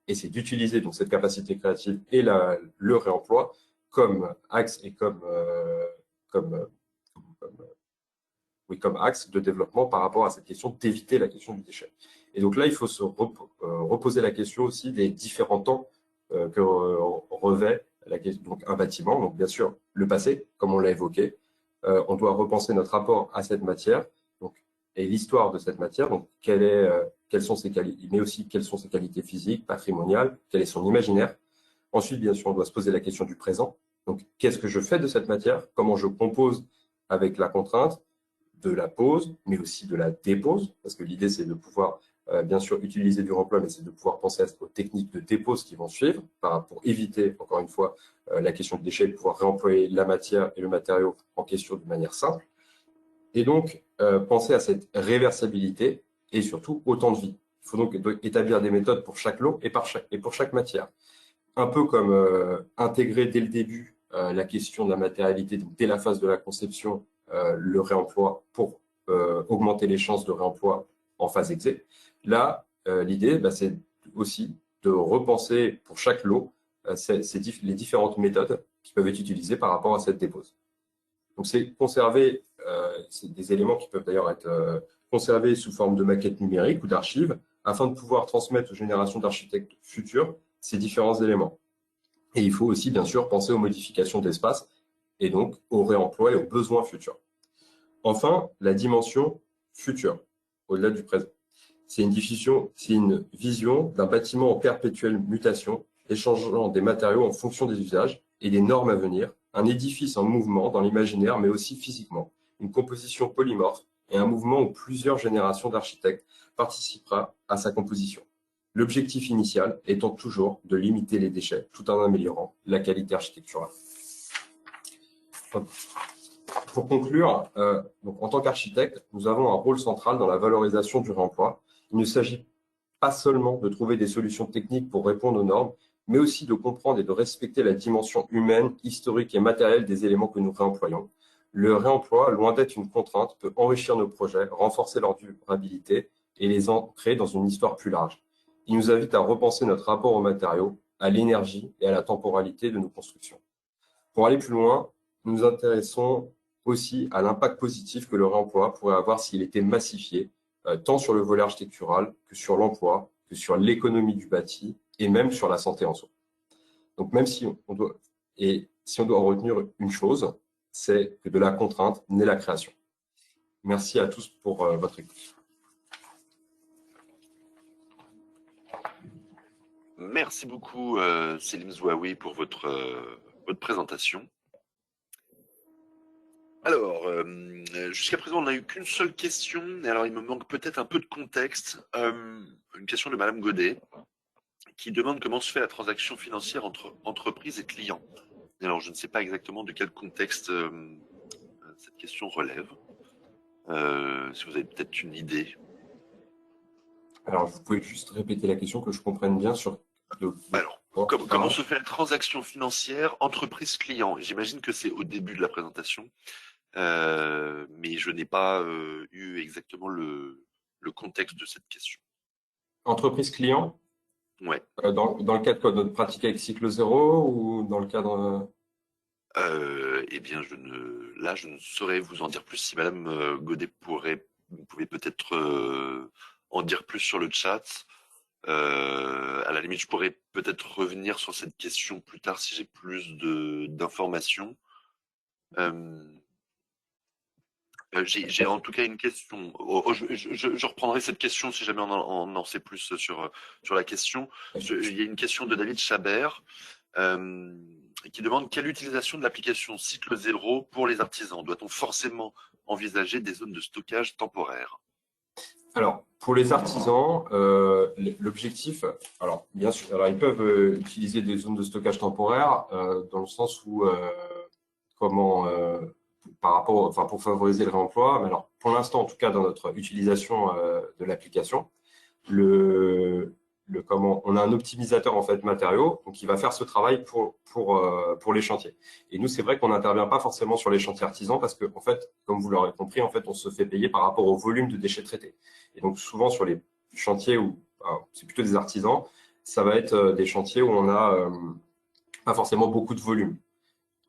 Et c'est d'utiliser donc cette capacité créative et le réemploi comme axe et comme axe de développement par rapport à cette question d'éviter la question du déchet. Et donc là, il faut se reposer la question aussi des différents temps que revêt donc un bâtiment. Donc bien sûr, le passé, comme on l'a évoqué, on doit repenser notre rapport à cette matière et l'histoire de cette matière. Donc quelles sont ses qualités, mais aussi quelles sont ses qualités physiques, patrimoniales, quel est son imaginaire. Ensuite, bien sûr, on doit se poser la question du présent. Donc, qu'est-ce que je fais de cette matière? Comment je compose avec la contrainte de la pose, mais aussi de la dépose, parce que l'idée, c'est de pouvoir, bien sûr, utiliser du remploi, mais c'est de pouvoir penser aux techniques de dépose qui vont suivre, pour éviter, encore une fois, la question de déchets, et de pouvoir réemployer la matière et le matériau en question de manière simple. Et donc, penser à cette réversibilité et surtout au temps de vie. Il faut donc établir des méthodes pour chaque lot et pour chaque matière. Un peu comme intégrer dès le début la question de la matérialité, donc dès la phase de la conception, le réemploi pour augmenter les chances de réemploi en phase exé. Là, l'idée, c'est aussi de repenser pour chaque lot les différentes méthodes qui peuvent être utilisées par rapport à cette dépose. Donc, c'est conserver c'est des éléments qui peuvent d'ailleurs être conservés sous forme de maquettes numériques ou d'archives afin de pouvoir transmettre aux générations d'architectes futurs ces différents éléments. Et il faut aussi, bien sûr, penser aux modifications d'espace et donc au réemploi et aux besoins futurs. Enfin, la dimension future, au-delà du présent. C'est une vision d'un bâtiment en perpétuelle mutation, échangeant des matériaux en fonction des usages et des normes à venir, un édifice en mouvement dans l'imaginaire, mais aussi physiquement, une composition polymorphe et un mouvement où plusieurs générations d'architectes participera à sa composition. L'objectif initial étant toujours de limiter les déchets tout en améliorant la qualité architecturale. Pour conclure, donc en tant qu'architecte, nous avons un rôle central dans la valorisation du réemploi. Il ne s'agit pas seulement de trouver des solutions techniques pour répondre aux normes, mais aussi de comprendre et de respecter la dimension humaine, historique et matérielle des éléments que nous réemployons. Le réemploi, loin d'être une contrainte, peut enrichir nos projets, renforcer leur durabilité et les ancrer dans une histoire plus large. Il nous invite à repenser notre rapport aux matériaux, à l'énergie et à la temporalité de nos constructions. Pour aller plus loin, nous nous intéressons aussi à l'impact positif que le réemploi pourrait avoir s'il était massifié, tant sur le volet architectural que sur l'emploi, que sur l'économie du bâti et même sur la santé en soi. Donc même si on doit en retenir une chose, c'est que de la contrainte naît la création. Merci à tous pour votre écoute. Merci beaucoup, Selim Zouaoui, pour votre présentation. Alors, jusqu'à présent, on n'a eu qu'une seule question, et alors il me manque peut-être un peu de contexte. Une question de Madame Godet, qui demande comment se fait la transaction financière entre entreprise et client. Et alors, je ne sais pas exactement de quel contexte cette question relève. Si vous avez peut-être une idée. Alors, vous pouvez juste répéter la question que je comprenne bien sur... Alors, comment se fait la transaction financière entreprise-client? J'imagine que c'est au début de la présentation, mais je n'ai pas eu exactement le contexte de cette question. Entreprise-client? Ouais. Dans le cadre de notre pratique avec cycle zéro ou dans le cadre... Eh bien, je ne saurais vous en dire plus. Si Madame Godet vous pouvez peut-être en dire plus sur le chat. À la limite, je pourrais peut-être revenir sur cette question plus tard si j'ai plus d'informations. J'ai en tout cas une question. Je reprendrai cette question si jamais on en sait plus sur la question. Il y a une question de David Chabert qui demande quelle utilisation de l'application Cycle Zéro pour les artisans? Doit-on forcément envisager des zones de stockage temporaires? Alors, pour les artisans, l'objectif, alors bien sûr, alors ils peuvent utiliser des zones de stockage temporaire dans le sens où pour favoriser le réemploi. Mais alors, pour l'instant, en tout cas, dans notre utilisation de l'application, on a un optimisateur en fait matériaux, donc il va faire ce travail pour les chantiers. Et nous, c'est vrai qu'on n'intervient pas forcément sur les chantiers artisans parce que en fait, comme vous l'aurez compris, en fait, on se fait payer par rapport au volume de déchets traités. Et donc souvent sur les chantiers où c'est plutôt des artisans, ça va être des chantiers où on a pas forcément beaucoup de volume.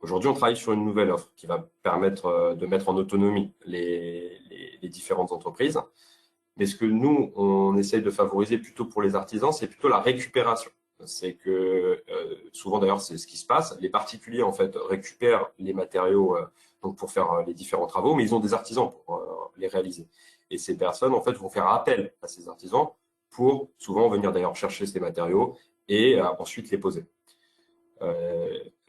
Aujourd'hui, on travaille sur une nouvelle offre qui va permettre de mettre en autonomie les différentes entreprises. Mais ce que nous, on essaye de favoriser plutôt pour les artisans, c'est plutôt la récupération. C'est que souvent, d'ailleurs, c'est ce qui se passe. Les particuliers, en fait, récupèrent les matériaux donc pour faire les différents travaux, mais ils ont des artisans pour les réaliser. Et ces personnes, en fait, vont faire appel à ces artisans pour souvent venir d'ailleurs chercher ces matériaux et ensuite les poser.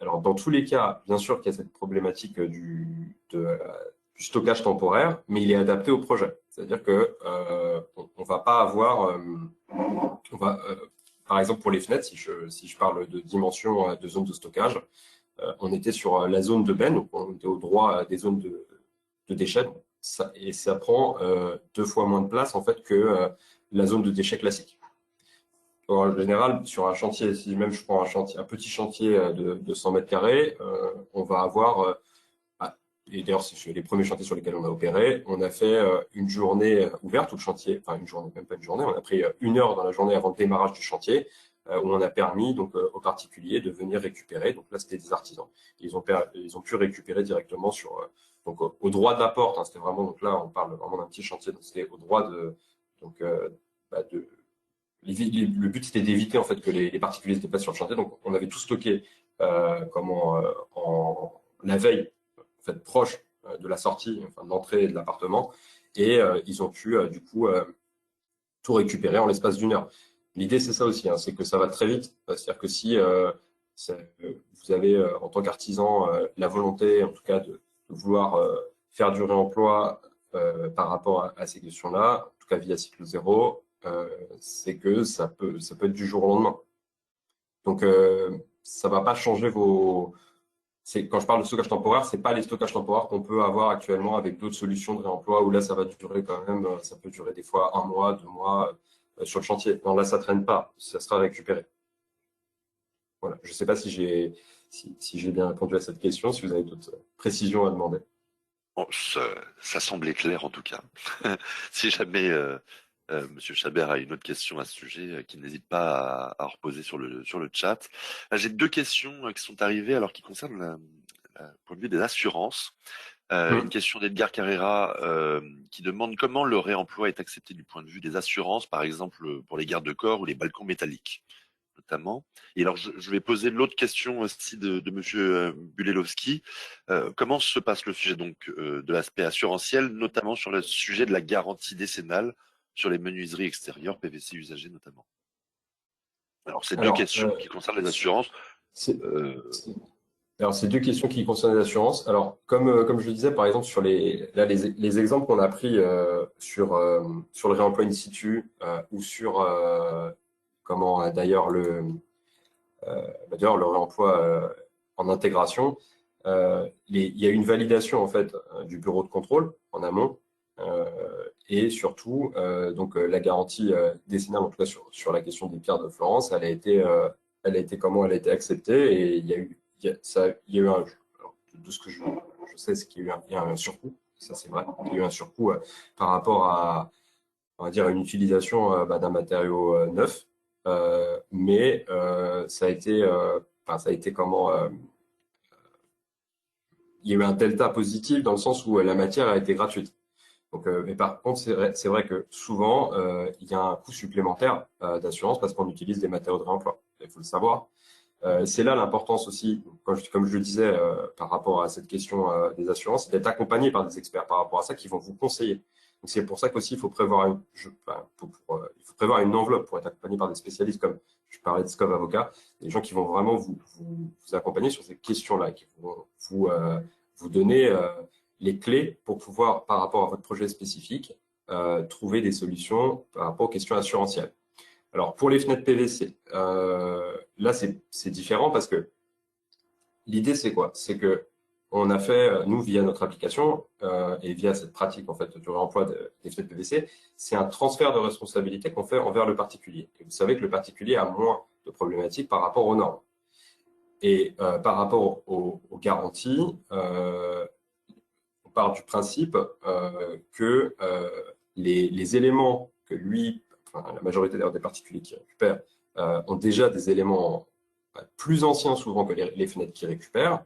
Alors, dans tous les cas, bien sûr qu'il y a cette problématique du stockage temporaire, mais il est adapté au projet. C'est-à-dire que on va pas avoir, par exemple pour les fenêtres, si je parle de dimension de zone de stockage, on était sur la zone de benne, donc on était au droit des zones de déchets, et ça prend 2 fois moins de place en fait que la zone de déchets classique. En général, sur un chantier, si même je prends un petit chantier de 100 mètres carrés, on va avoir et d'ailleurs, c'est les premiers chantiers sur lesquels on a opéré. On a fait une journée ouverte, tout le chantier, enfin une journée, même pas une journée, on a pris 1 heure dans la journée avant le démarrage du chantier, où on a permis donc aux particuliers de venir récupérer. Donc là, c'était des artisans. Ils ont pu récupérer directement donc au droit de la porte. Hein, c'était vraiment, donc là, on parle vraiment d'un petit chantier, donc c'était au droit le but c'était d'éviter en fait que les particuliers se déplacent sur le chantier. Donc on avait tout stocké la veille en fait, proche de la sortie, enfin de l'entrée de l'appartement, et ils ont pu du coup tout récupérer en l'espace d'1 heure. L'idée c'est ça aussi, hein, c'est que ça va très vite. C'est-à-dire que si vous avez en tant qu'artisan la volonté, en tout cas, de vouloir faire du réemploi par rapport à ces questions-là, en tout cas via cycle zéro, c'est que ça peut être du jour au lendemain. Donc, ça va pas changer vos. Quand je parle de stockage temporaire, c'est pas les stockages temporaires qu'on peut avoir actuellement avec d'autres solutions de réemploi où là, ça va durer quand même, ça peut durer des fois 1 mois, 2 mois sur le chantier. Non, là, ça traîne pas, ça sera récupéré. Voilà. Je sais pas si j'ai bien répondu à cette question, si vous avez d'autres précisions à demander. Bon, ça semblait clair en tout cas. Si jamais Monsieur Chabert a une autre question à ce sujet, qu'il n'hésite pas à reposer sur le chat. J'ai deux questions qui sont arrivées alors qui concernent le point de vue des assurances. Une question d'Edgar Carrera qui demande comment le réemploi est accepté du point de vue des assurances, par exemple pour les garde-corps ou les balcons métalliques, notamment. Et alors, je vais poser l'autre question aussi de Monsieur Bulelowski. Comment se passe le sujet donc de l'aspect assurantiel, notamment sur le sujet de la garantie décennale sur les menuiseries extérieures PVC usagées notamment. Alors, c'est deux Alors, questions qui concernent les assurances. c'est Euh, Alors, c'est deux questions qui concernent les assurances. Alors, comme je le disais, par exemple, sur les exemples qu'on a pris sur le réemploi in situ ou sur d'ailleurs le réemploi en intégration, il y a une validation en fait du bureau de contrôle en amont et surtout donc la garantie décennale, en tout cas sur la question des pierres de Florence, elle a été acceptée et il y a eu alors, de ce que je sais, c'est qu'il y a eu il y a un surcoût, ça c'est vrai, il y a eu un surcoût par rapport à, on va dire, une utilisation d'un matériau neuf, mais ça a été comment, il y a eu un delta positif dans le sens où la matière a été gratuite. Donc, mais par contre, c'est vrai que souvent, il y a un coût supplémentaire d'assurance parce qu'on utilise des matériaux de réemploi. Il faut le savoir. C'est là l'importance aussi, comme je le disais par rapport à cette question des assurances, c'est d'être accompagné par des experts par rapport à ça qui vont vous conseiller. Donc c'est pour ça qu'aussi il faut prévoir il faut prévoir une enveloppe pour être accompagné par des spécialistes comme je parlais de Scov Avocat, des gens qui vont vraiment vous accompagner sur ces questions-là, qui vont vous donner les clés pour pouvoir, par rapport à votre projet spécifique, trouver des solutions par rapport aux questions assurantielles. Alors, pour les fenêtres PVC, là, c'est différent parce que l'idée, c'est quoi? C'est que on a fait, nous, via notre application et via cette pratique en fait du réemploi des fenêtres PVC, c'est un transfert de responsabilité qu'on fait envers le particulier. Et vous savez que le particulier a moins de problématiques par rapport aux normes. Et par rapport aux garanties, on part du principe que les éléments que lui, enfin, la majorité des particuliers qui récupèrent, ont déjà des éléments plus anciens souvent que les fenêtres qui récupèrent.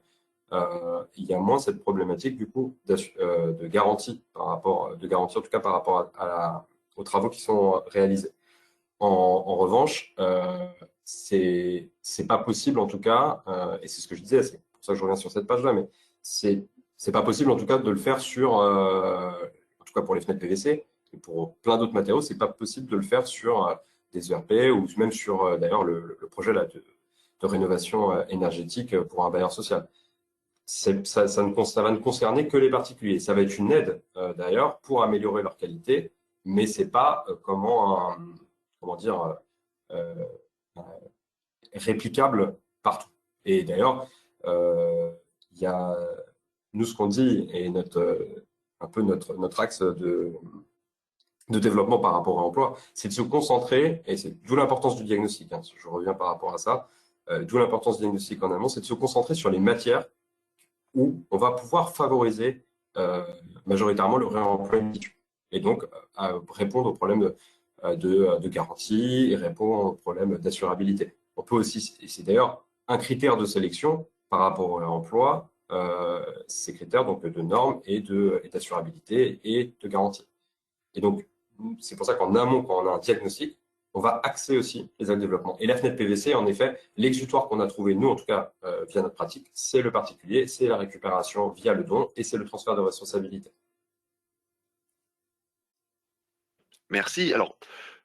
Il y a moins cette problématique du coup de garantie de garantie en tout cas par rapport aux travaux qui sont réalisés. En revanche, c'est pas possible en tout cas, et c'est ce que je disais, c'est pour ça que je reviens sur cette page-là, mais c'est pas possible en tout cas de le faire en tout cas pour les fenêtres PVC, et pour plein d'autres matériaux, c'est pas possible de le faire sur des ERP ou même sur d'ailleurs le projet là, de rénovation énergétique pour un bailleur social. Ça va ne concerner que les particuliers. Ça va être une aide d'ailleurs pour améliorer leur qualité, mais c'est pas comment dire euh, réplicable partout. Et d'ailleurs, il y a nous ce qu'on dit et un peu notre axe de développement par rapport à l'emploi, c'est de se concentrer, et c'est d'où l'importance du diagnostic, hein, je reviens par rapport à ça, d'où l'importance du diagnostic en amont, c'est de se concentrer sur les matières où on va pouvoir favoriser majoritairement le réemploi in situ. Et donc, répondre aux problèmes de garantie et répondre aux problèmes d'assurabilité. On peut aussi, et c'est d'ailleurs un critère de sélection par rapport au réemploi, ces critères donc de normes et d'assurabilité et de garantie. Et donc, c'est pour ça qu'en amont, quand on a un diagnostic, on va axer aussi les actes de développement. Et la fenêtre PVC, en effet, l'exutoire qu'on a trouvé, nous, en tout cas, via notre pratique, c'est le particulier, c'est la récupération via le don et c'est le transfert de responsabilité. Merci. Alors,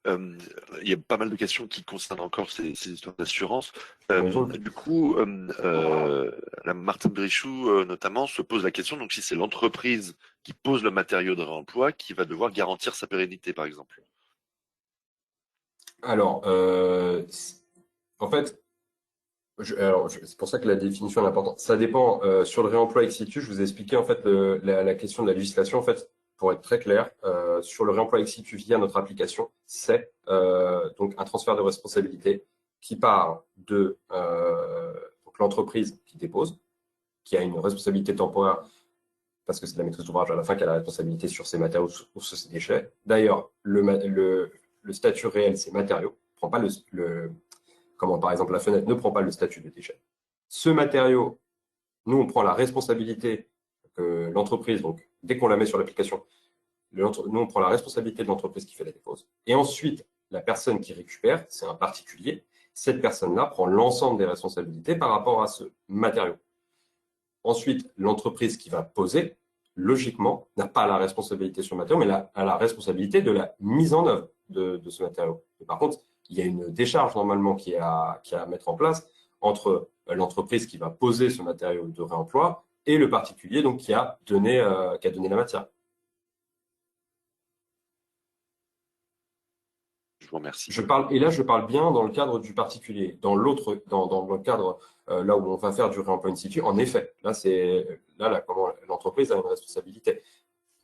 Euh, il y a pas mal de questions qui concernent encore ces histoires d'assurance. J'imagine. Du coup, la Martine Brichoux, notamment, se pose la question, donc si c'est l'entreprise qui pose le matériau de réemploi, qui va devoir garantir sa pérennité, par exemple. Alors, en fait, c'est pour ça que la définition est importante. Ça dépend sur le réemploi ex situ. Je vous ai expliqué en fait la question de la législation. En fait, pour être très clair, sur le réemploi ex situ via notre application, c'est donc un transfert de responsabilité qui part de donc l'entreprise qui dépose, qui a une responsabilité temporaire parce que c'est de la maîtrise d'ouvrage à la fin qui a la responsabilité sur ces matériaux ou sur ces déchets. D'ailleurs, le statut réel, c'est matériaux. Prend pas comment par exemple la fenêtre ne prend pas le statut de déchet. Ce matériau, nous, on prend la responsabilité que l'entreprise, donc dès qu'on la met sur l'application, nous, on prend la responsabilité de l'entreprise qui fait la dépose. Et ensuite, la personne qui récupère, c'est un particulier. Cette personne-là prend l'ensemble des responsabilités par rapport à ce matériau. Ensuite, l'entreprise qui va poser, logiquement, n'a pas la responsabilité sur le matériau, mais a la responsabilité de la mise en œuvre de ce matériau. Et par contre, il y a une décharge normalement qui est à mettre en place entre l'entreprise qui va poser ce matériau de réemploi et le particulier donc qui a donné la matière. Je vous remercie. Je parle bien dans le cadre du particulier. Dans le cadre là où on va faire du réemploi in situ, en effet, comment l'entreprise a une responsabilité.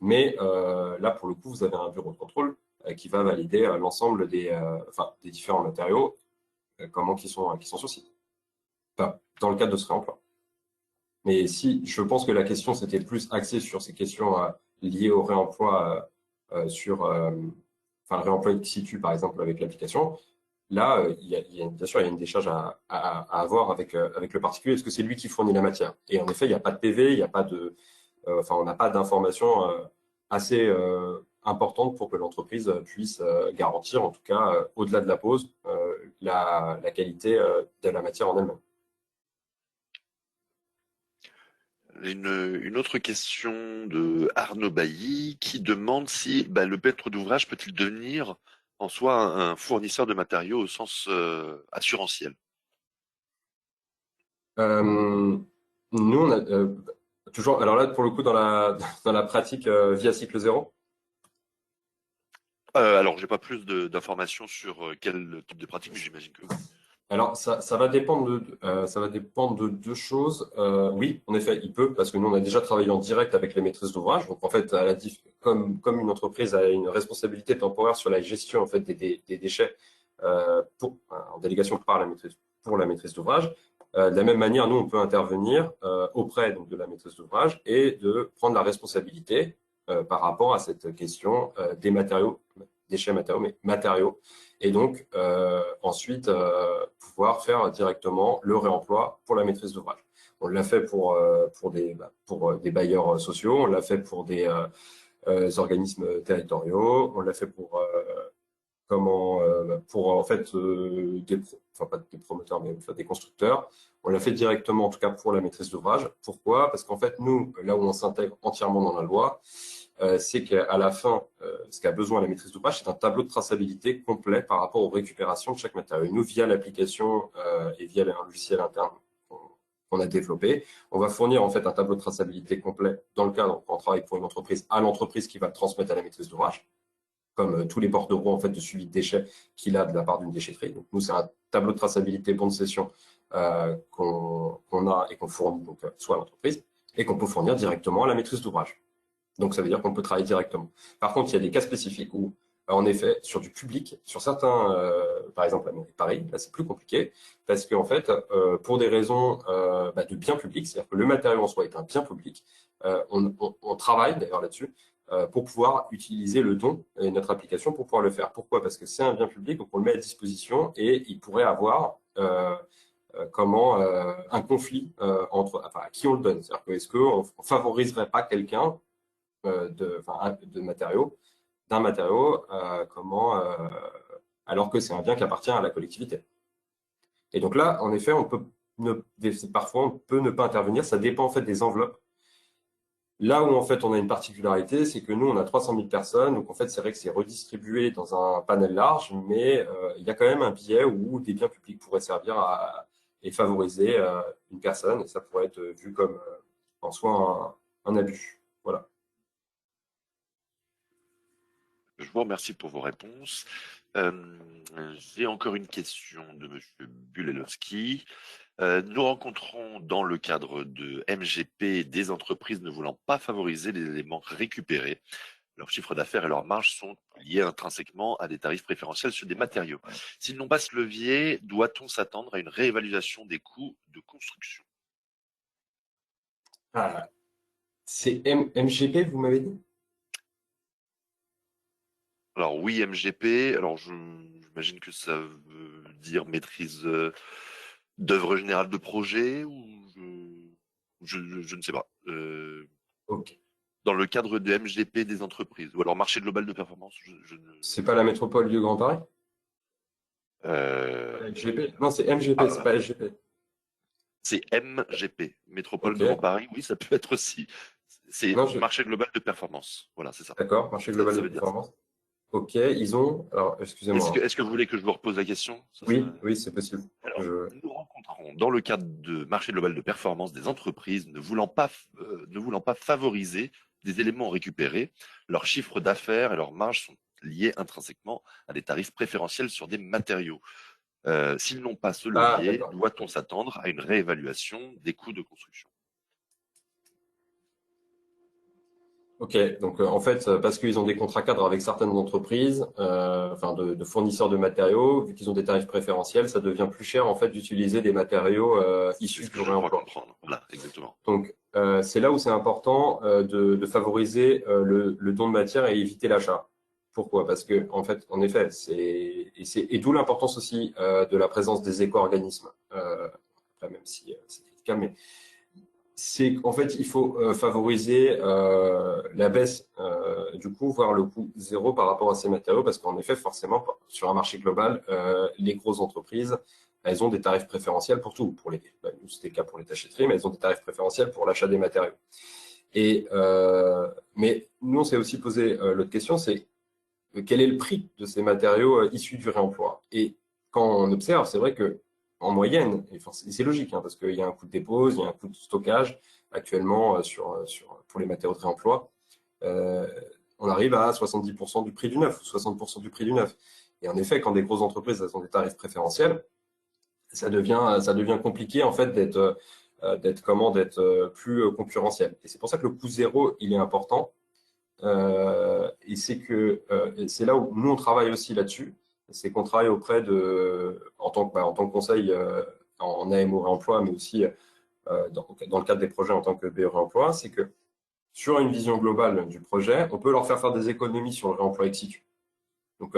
Mais là, pour le coup, vous avez un bureau de contrôle qui va valider l'ensemble des différents matériaux, qui sont sur site. Enfin, dans le cadre de ce réemploi. Mais si, je pense que la question, c'était plus axée sur ces questions liées au réemploi le réemploi in situ, par exemple, avec l'application. Là, bien sûr, il y a une décharge à avoir avec le particulier. Est-ce que c'est lui qui fournit la matière? Et en effet, il n'y a pas de PV, il n'y a pas on n'a pas d'informations assez importantes pour que l'entreprise puisse garantir, en tout cas, au-delà de la pause, la qualité de la matière en elle-même. Une autre question de Arnaud Bailly qui demande si le maître d'ouvrage peut-il devenir en soi un fournisseur de matériaux au sens assurantiel. Euh, Nous, on a toujours, alors là, pour le coup, dans la pratique via cycle zéro. Alors, j'ai pas plus d'informations sur quel type de pratique, mais j'imagine que oui. Alors, ça va dépendre de deux choses. Oui, en effet, il peut, parce que nous, on a déjà travaillé en direct avec les maîtrises d'ouvrage. Donc, en fait, comme une entreprise a une responsabilité temporaire sur la gestion en fait, des déchets en délégation par pour la maîtrise d'ouvrage, de la même manière, nous, on peut intervenir auprès donc, de la maîtrise d'ouvrage et de prendre la responsabilité par rapport à cette question des matériaux, déchets matériaux, mais matériaux et donc ensuite pouvoir faire directement le réemploi pour la maîtrise d'ouvrage. On l'a fait pour des bailleurs sociaux, on l'a fait pour des organismes territoriaux, on l'a fait pour en fait enfin pas des promoteurs mais enfin, des constructeurs. On l'a fait directement en tout cas pour la maîtrise d'ouvrage. Pourquoi? Parce qu'en fait nous là où on s'intègre entièrement dans la loi, c'est qu'à la fin, ce qu'a besoin la maîtrise d'ouvrage, c'est un tableau de traçabilité complet par rapport aux récupérations de chaque matériau. Et nous, via l'application et via un logiciel interne qu'on a développé, on va fournir en fait un tableau de traçabilité complet dans le cadre quand on travaille pour une entreprise, à l'entreprise qui va le transmettre à la maîtrise d'ouvrage, comme tous les bordereaux en fait de suivi de déchets qu'il a de la part d'une déchetterie. Donc nous, c'est un tableau de traçabilité bon de session qu'on a et qu'on fournit donc soit à l'entreprise et qu'on peut fournir directement à la maîtrise d'ouvrage. Donc, ça veut dire qu'on peut travailler directement. Par contre, il y a des cas spécifiques où, en effet, sur du public, sur certains, par exemple, la mairie de Paris, là, c'est plus compliqué parce qu'en fait, pour des raisons de bien public, c'est-à-dire que le matériau en soi est un bien public, on travaille d'ailleurs là-dessus pour pouvoir utiliser le don et notre application pour pouvoir le faire. Pourquoi? Parce que c'est un bien public, donc on le met à disposition et il pourrait avoir un conflit à qui on le donne. C'est-à-dire que est-ce qu'on ne favoriserait pas quelqu'un d'un matériau, alors que c'est un bien qui appartient à la collectivité. Et donc là, en effet, parfois on peut ne pas intervenir. Ça dépend en fait des enveloppes Là où en fait on a une particularité, c'est que nous on a 300 000 personnes, donc en fait c'est vrai que c'est redistribué dans un panel large, mais il y a quand même un biais où des biens publics pourraient servir et favoriser une personne, et ça pourrait être vu comme en soi un abus. Voilà. Je vous remercie pour vos réponses. J'ai encore une question de Monsieur Bulelowski. Nous rencontrons dans le cadre de MGP des entreprises ne voulant pas favoriser les éléments récupérés. Leur chiffre d'affaires et leurs marges sont liés intrinsèquement à des tarifs préférentiels sur des matériaux. S'ils n'ont pas ce levier, doit-on s'attendre à une réévaluation des coûts de construction? Ah, c'est MGP, vous m'avez dit? Alors oui, MGP, alors j'imagine que ça veut dire maîtrise d'œuvre générale de projet ou je ne sais pas. Ok. Dans le cadre de MGP des entreprises ou alors marché global de performance, je ne. C'est pas la métropole du Grand Paris? Euh, MGP? Non, c'est MGP, c'est ah, pas SGP. c'est MGP, Métropole Ok. Grand Paris. Oui, ça peut être aussi. C'est Non, marché global de performance. Voilà, c'est ça. d'accord, marché global Ça de veut dire ça. performance. Ok, ils ont. Alors, excusez-moi. Est-ce que vous voulez que je vous repose la question? Oui, oui, c'est possible. Alors, Je... nous rencontrons dans le cadre de marché global de performance des entreprises ne voulant pas favoriser des éléments récupérés. Leurs chiffres d'affaires et leurs marges sont liés intrinsèquement à des tarifs préférentiels sur des matériaux. S'ils n'ont pas ce Ah, levier, d'accord. doit-on s'attendre à une réévaluation des coûts de construction? Ok, donc en fait, parce qu'ils ont des contrats cadres avec certaines entreprises, enfin de fournisseurs de matériaux, vu qu'ils ont des tarifs préférentiels, ça devient plus cher en fait d'utiliser des matériaux C'est issus ce du que je crois réemploi. comprendre. Voilà, exactement. Donc c'est là où c'est important de favoriser le don de matière et éviter l'achat. Pourquoi? Parce que en fait, en effet, et d'où l'importance aussi de la présence des éco-organismes. Après, même si c'est critiquable, mais c'est qu'en fait, il faut favoriser la baisse du coût, voire le coût zéro par rapport à ces matériaux, parce qu'en effet, forcément, sur un marché global, les grosses entreprises, elles ont des tarifs préférentiels pour tout. Nous, c'était le cas pour les tachetteries, mais elles ont des tarifs préférentiels pour l'achat des matériaux. Mais nous, on s'est aussi posé l'autre question, c'est quel est le prix de ces matériaux issus du réemploi? Et quand on observe, c'est vrai que en moyenne, et c'est logique, hein, parce qu'il y a un coût de dépose, il y a un coût de stockage actuellement pour les matériaux de réemploi, euh, on arrive à 70% du prix du neuf, ou 60% du prix du neuf. Et en effet, quand des grosses entreprises elles ont des tarifs préférentiels, ça devient compliqué en fait d'être plus concurrentiel. Et c'est pour ça que le coût zéro, il est important. Et c'est là où nous on travaille aussi là-dessus, c'est qu'on travaille auprès en tant que conseil en AMO réemploi, mais aussi dans le cadre des projets en tant que BE réemploi, c'est que sur une vision globale du projet, on peut leur faire des économies sur le réemploi ex situ. Donc,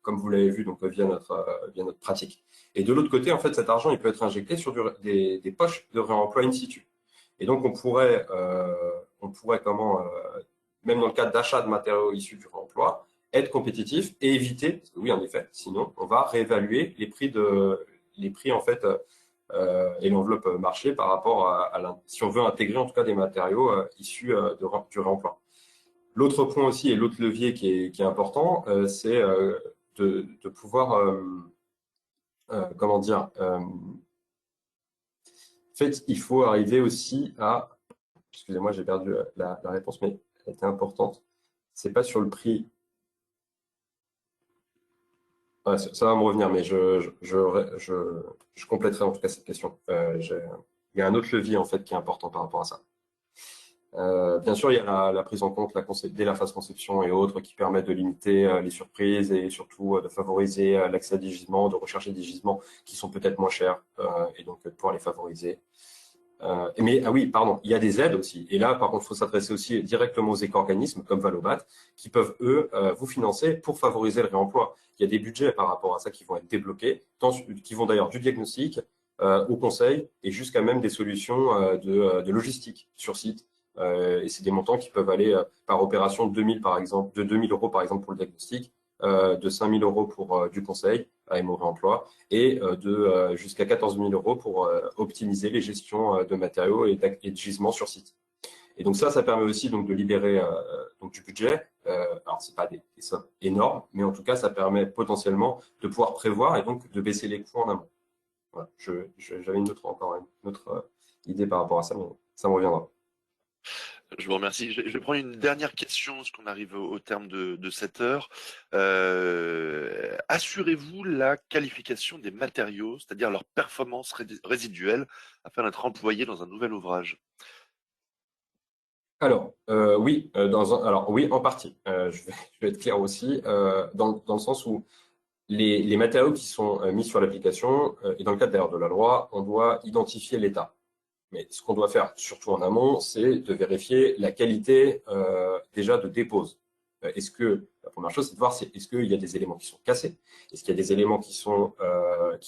comme vous l'avez vu, donc via notre pratique. Et de l'autre côté, en fait, cet argent, il peut être injecté sur des poches de réemploi in situ. Et donc, on pourrait même dans le cadre d'achat de matériaux issus du réemploi, être compétitif et éviter, parce que oui, en effet, sinon, on va réévaluer les prix en fait, et l'enveloppe marché par rapport si on veut intégrer en tout cas des matériaux issus du réemploi. L'autre point aussi et l'autre levier qui est important, c'est de pouvoir, comment dire, en fait, il faut arriver aussi excusez-moi, j'ai perdu la réponse, mais elle était importante. C'est pas sur le prix. Ouais, ça va me revenir, mais je compléterai en tout cas cette question. Il y a un autre levier en fait qui est important par rapport à ça. Bien sûr, il y a la prise en compte dès la phase conception et autres qui permettent de limiter les surprises et surtout de favoriser l'accès à des gisements, de rechercher des gisements qui sont peut-être moins chers et donc de pouvoir les favoriser. Mais ah oui, pardon, il y a des aides aussi. Et là, par contre, il faut s'adresser aussi directement aux éco-organismes comme Valobat qui peuvent, eux, vous financer pour favoriser le réemploi. Il y a des budgets par rapport à ça qui vont être débloqués, qui vont d'ailleurs du diagnostic au conseil et jusqu'à même des solutions de logistique sur site. Et c'est des montants qui peuvent aller par opération de 2000 par exemple, de 2000 euros par exemple pour le diagnostic, de 5000 euros pour du conseil à AMO Réemploi et jusqu'à 14 000 euros pour optimiser les gestions de matériaux et de gisements sur site. Et donc ça permet aussi donc de libérer donc du budget. Alors c'est pas des sommes énormes, mais en tout cas ça permet potentiellement de pouvoir prévoir et donc de baisser les coûts en amont. Voilà. J'avais encore une autre idée par rapport à ça, mais ça me reviendra. Je vous remercie. Je vais prendre une dernière question, parce qu'on arrive au terme de cette heure. Assurez-vous la qualification des matériaux, c'est-à-dire leur performance résiduelle, afin d'être employés dans un nouvel ouvrage? Alors, oui, alors oui, en partie. Je vais être clair aussi, dans le sens où les matériaux qui sont mis sur l'application, et dans le cadre d'ailleurs de la loi, on doit identifier l'état. Mais ce qu'on doit faire, surtout en amont, c'est de vérifier la qualité déjà de dépose. La première chose, c'est de voir est-ce qu'il y a des éléments qui sont cassés, est-ce qu'il y a des éléments qui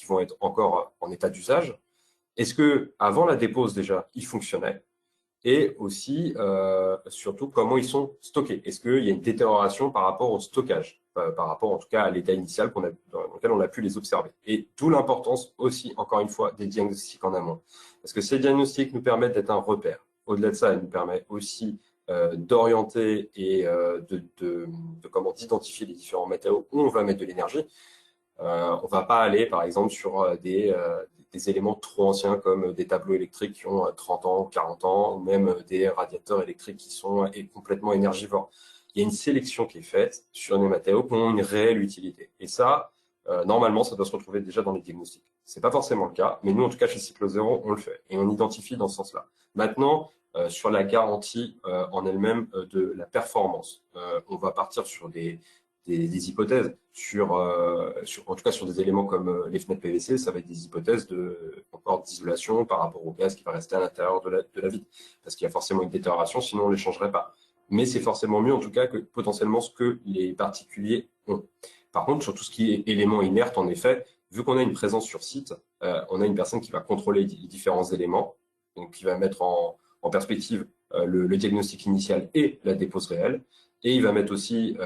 vont être encore en état d'usage, est-ce que avant la dépose déjà, ils fonctionnaient, et aussi, surtout, comment ils sont stockés. Est-ce qu'il y a une détérioration par rapport au stockage, par rapport en tout cas à l'état initial dans lequel on a pu les observer. Et d'où l'importance aussi, encore une fois, des diagnostics en amont. Parce que ces diagnostics nous permettent d'être un repère. Au-delà de ça, ils nous permettent aussi d'orienter et comment d'identifier les différents matériaux où on va mettre de l'énergie. On va pas aller, par exemple, sur des éléments trop anciens comme des tableaux électriques qui ont 30 ans, 40 ans, ou même des radiateurs électriques qui sont complètement énergivores. Il y a une sélection qui est faite sur des matériaux qui ont une réelle utilité. Et ça, normalement, ça doit se retrouver déjà dans les diagnostics. C'est pas forcément le cas, mais nous, en tout cas, chez Cyclo Zéro, on le fait et on identifie dans ce sens-là. Maintenant, sur la garantie en elle-même de la performance, on va partir sur des hypothèses en tout cas sur des éléments comme les fenêtres PVC, ça va être des hypothèses encore d'isolation par rapport au gaz qui va rester à l'intérieur de la vitre, parce qu'il y a forcément une détérioration, sinon on ne les changerait pas. Mais c'est forcément mieux en tout cas que potentiellement ce que les particuliers ont. Par contre, sur tout ce qui est éléments inertes, en effet, vu qu'on a une présence sur site, on a une personne qui va contrôler les différents éléments, donc qui va mettre en perspective le diagnostic initial et la dépose réelle. Et il va mettre aussi,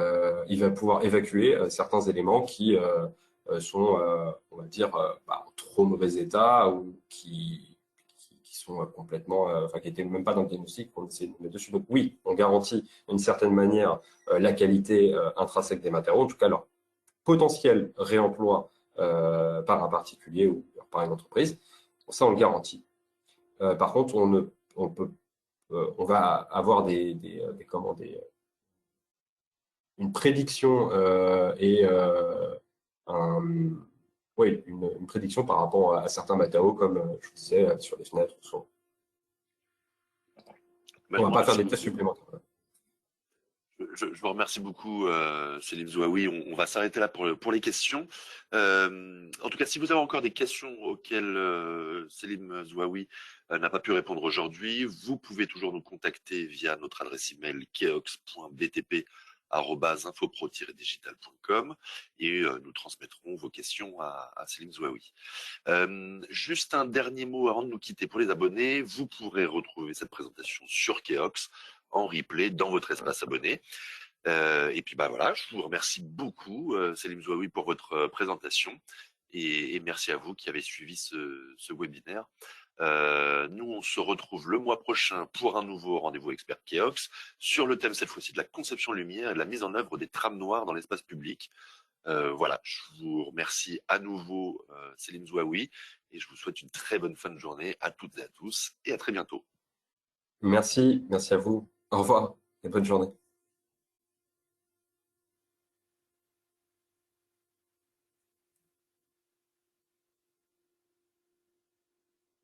il va pouvoir évacuer certains éléments qui sont, on va dire, en trop mauvais état ou qui sont complètement, enfin, qui n'étaient même pas dans le diagnostic qu'on essaie de mettre dessus. Donc oui, on garantit d'une certaine manière la qualité intrinsèque des matériaux, en tout cas leur potentiel réemploi par un particulier ou par une entreprise. Ça, on le garantit. Par contre, on va avoir une prédiction et une prédiction par rapport à certains matériaux, comme je vous disais, sur les fenêtres. Ben, On je ne vous va pas faire remercie des tests beaucoup. supplémentaires. Je vous remercie beaucoup, Selim Zouaoui. On va s'arrêter là pour les questions. En tout cas, si vous avez encore des questions auxquelles Selim Zouaoui n'a pas pu répondre aujourd'hui, vous pouvez toujours nous contacter via notre adresse email keox.btp@infopro-digital.com et nous transmettrons vos questions à Selim Zouaoui. Juste un dernier mot avant de nous quitter pour les abonnés. Vous pourrez retrouver cette présentation sur Keox en replay dans votre espace abonné. Et puis voilà, je vous remercie beaucoup, Selim Zouaoui, pour votre présentation. Et merci à vous qui avez suivi ce webinaire. Nous, on se retrouve le mois prochain pour un nouveau rendez-vous expert Keox sur le thème cette fois-ci de la conception lumière et de la mise en œuvre des trames noires dans l'espace public. Voilà, je vous remercie à nouveau, Selim Zouaoui, et je vous souhaite une très bonne fin de journée à toutes et à tous, et à très bientôt. Merci à vous. Au revoir et bonne journée.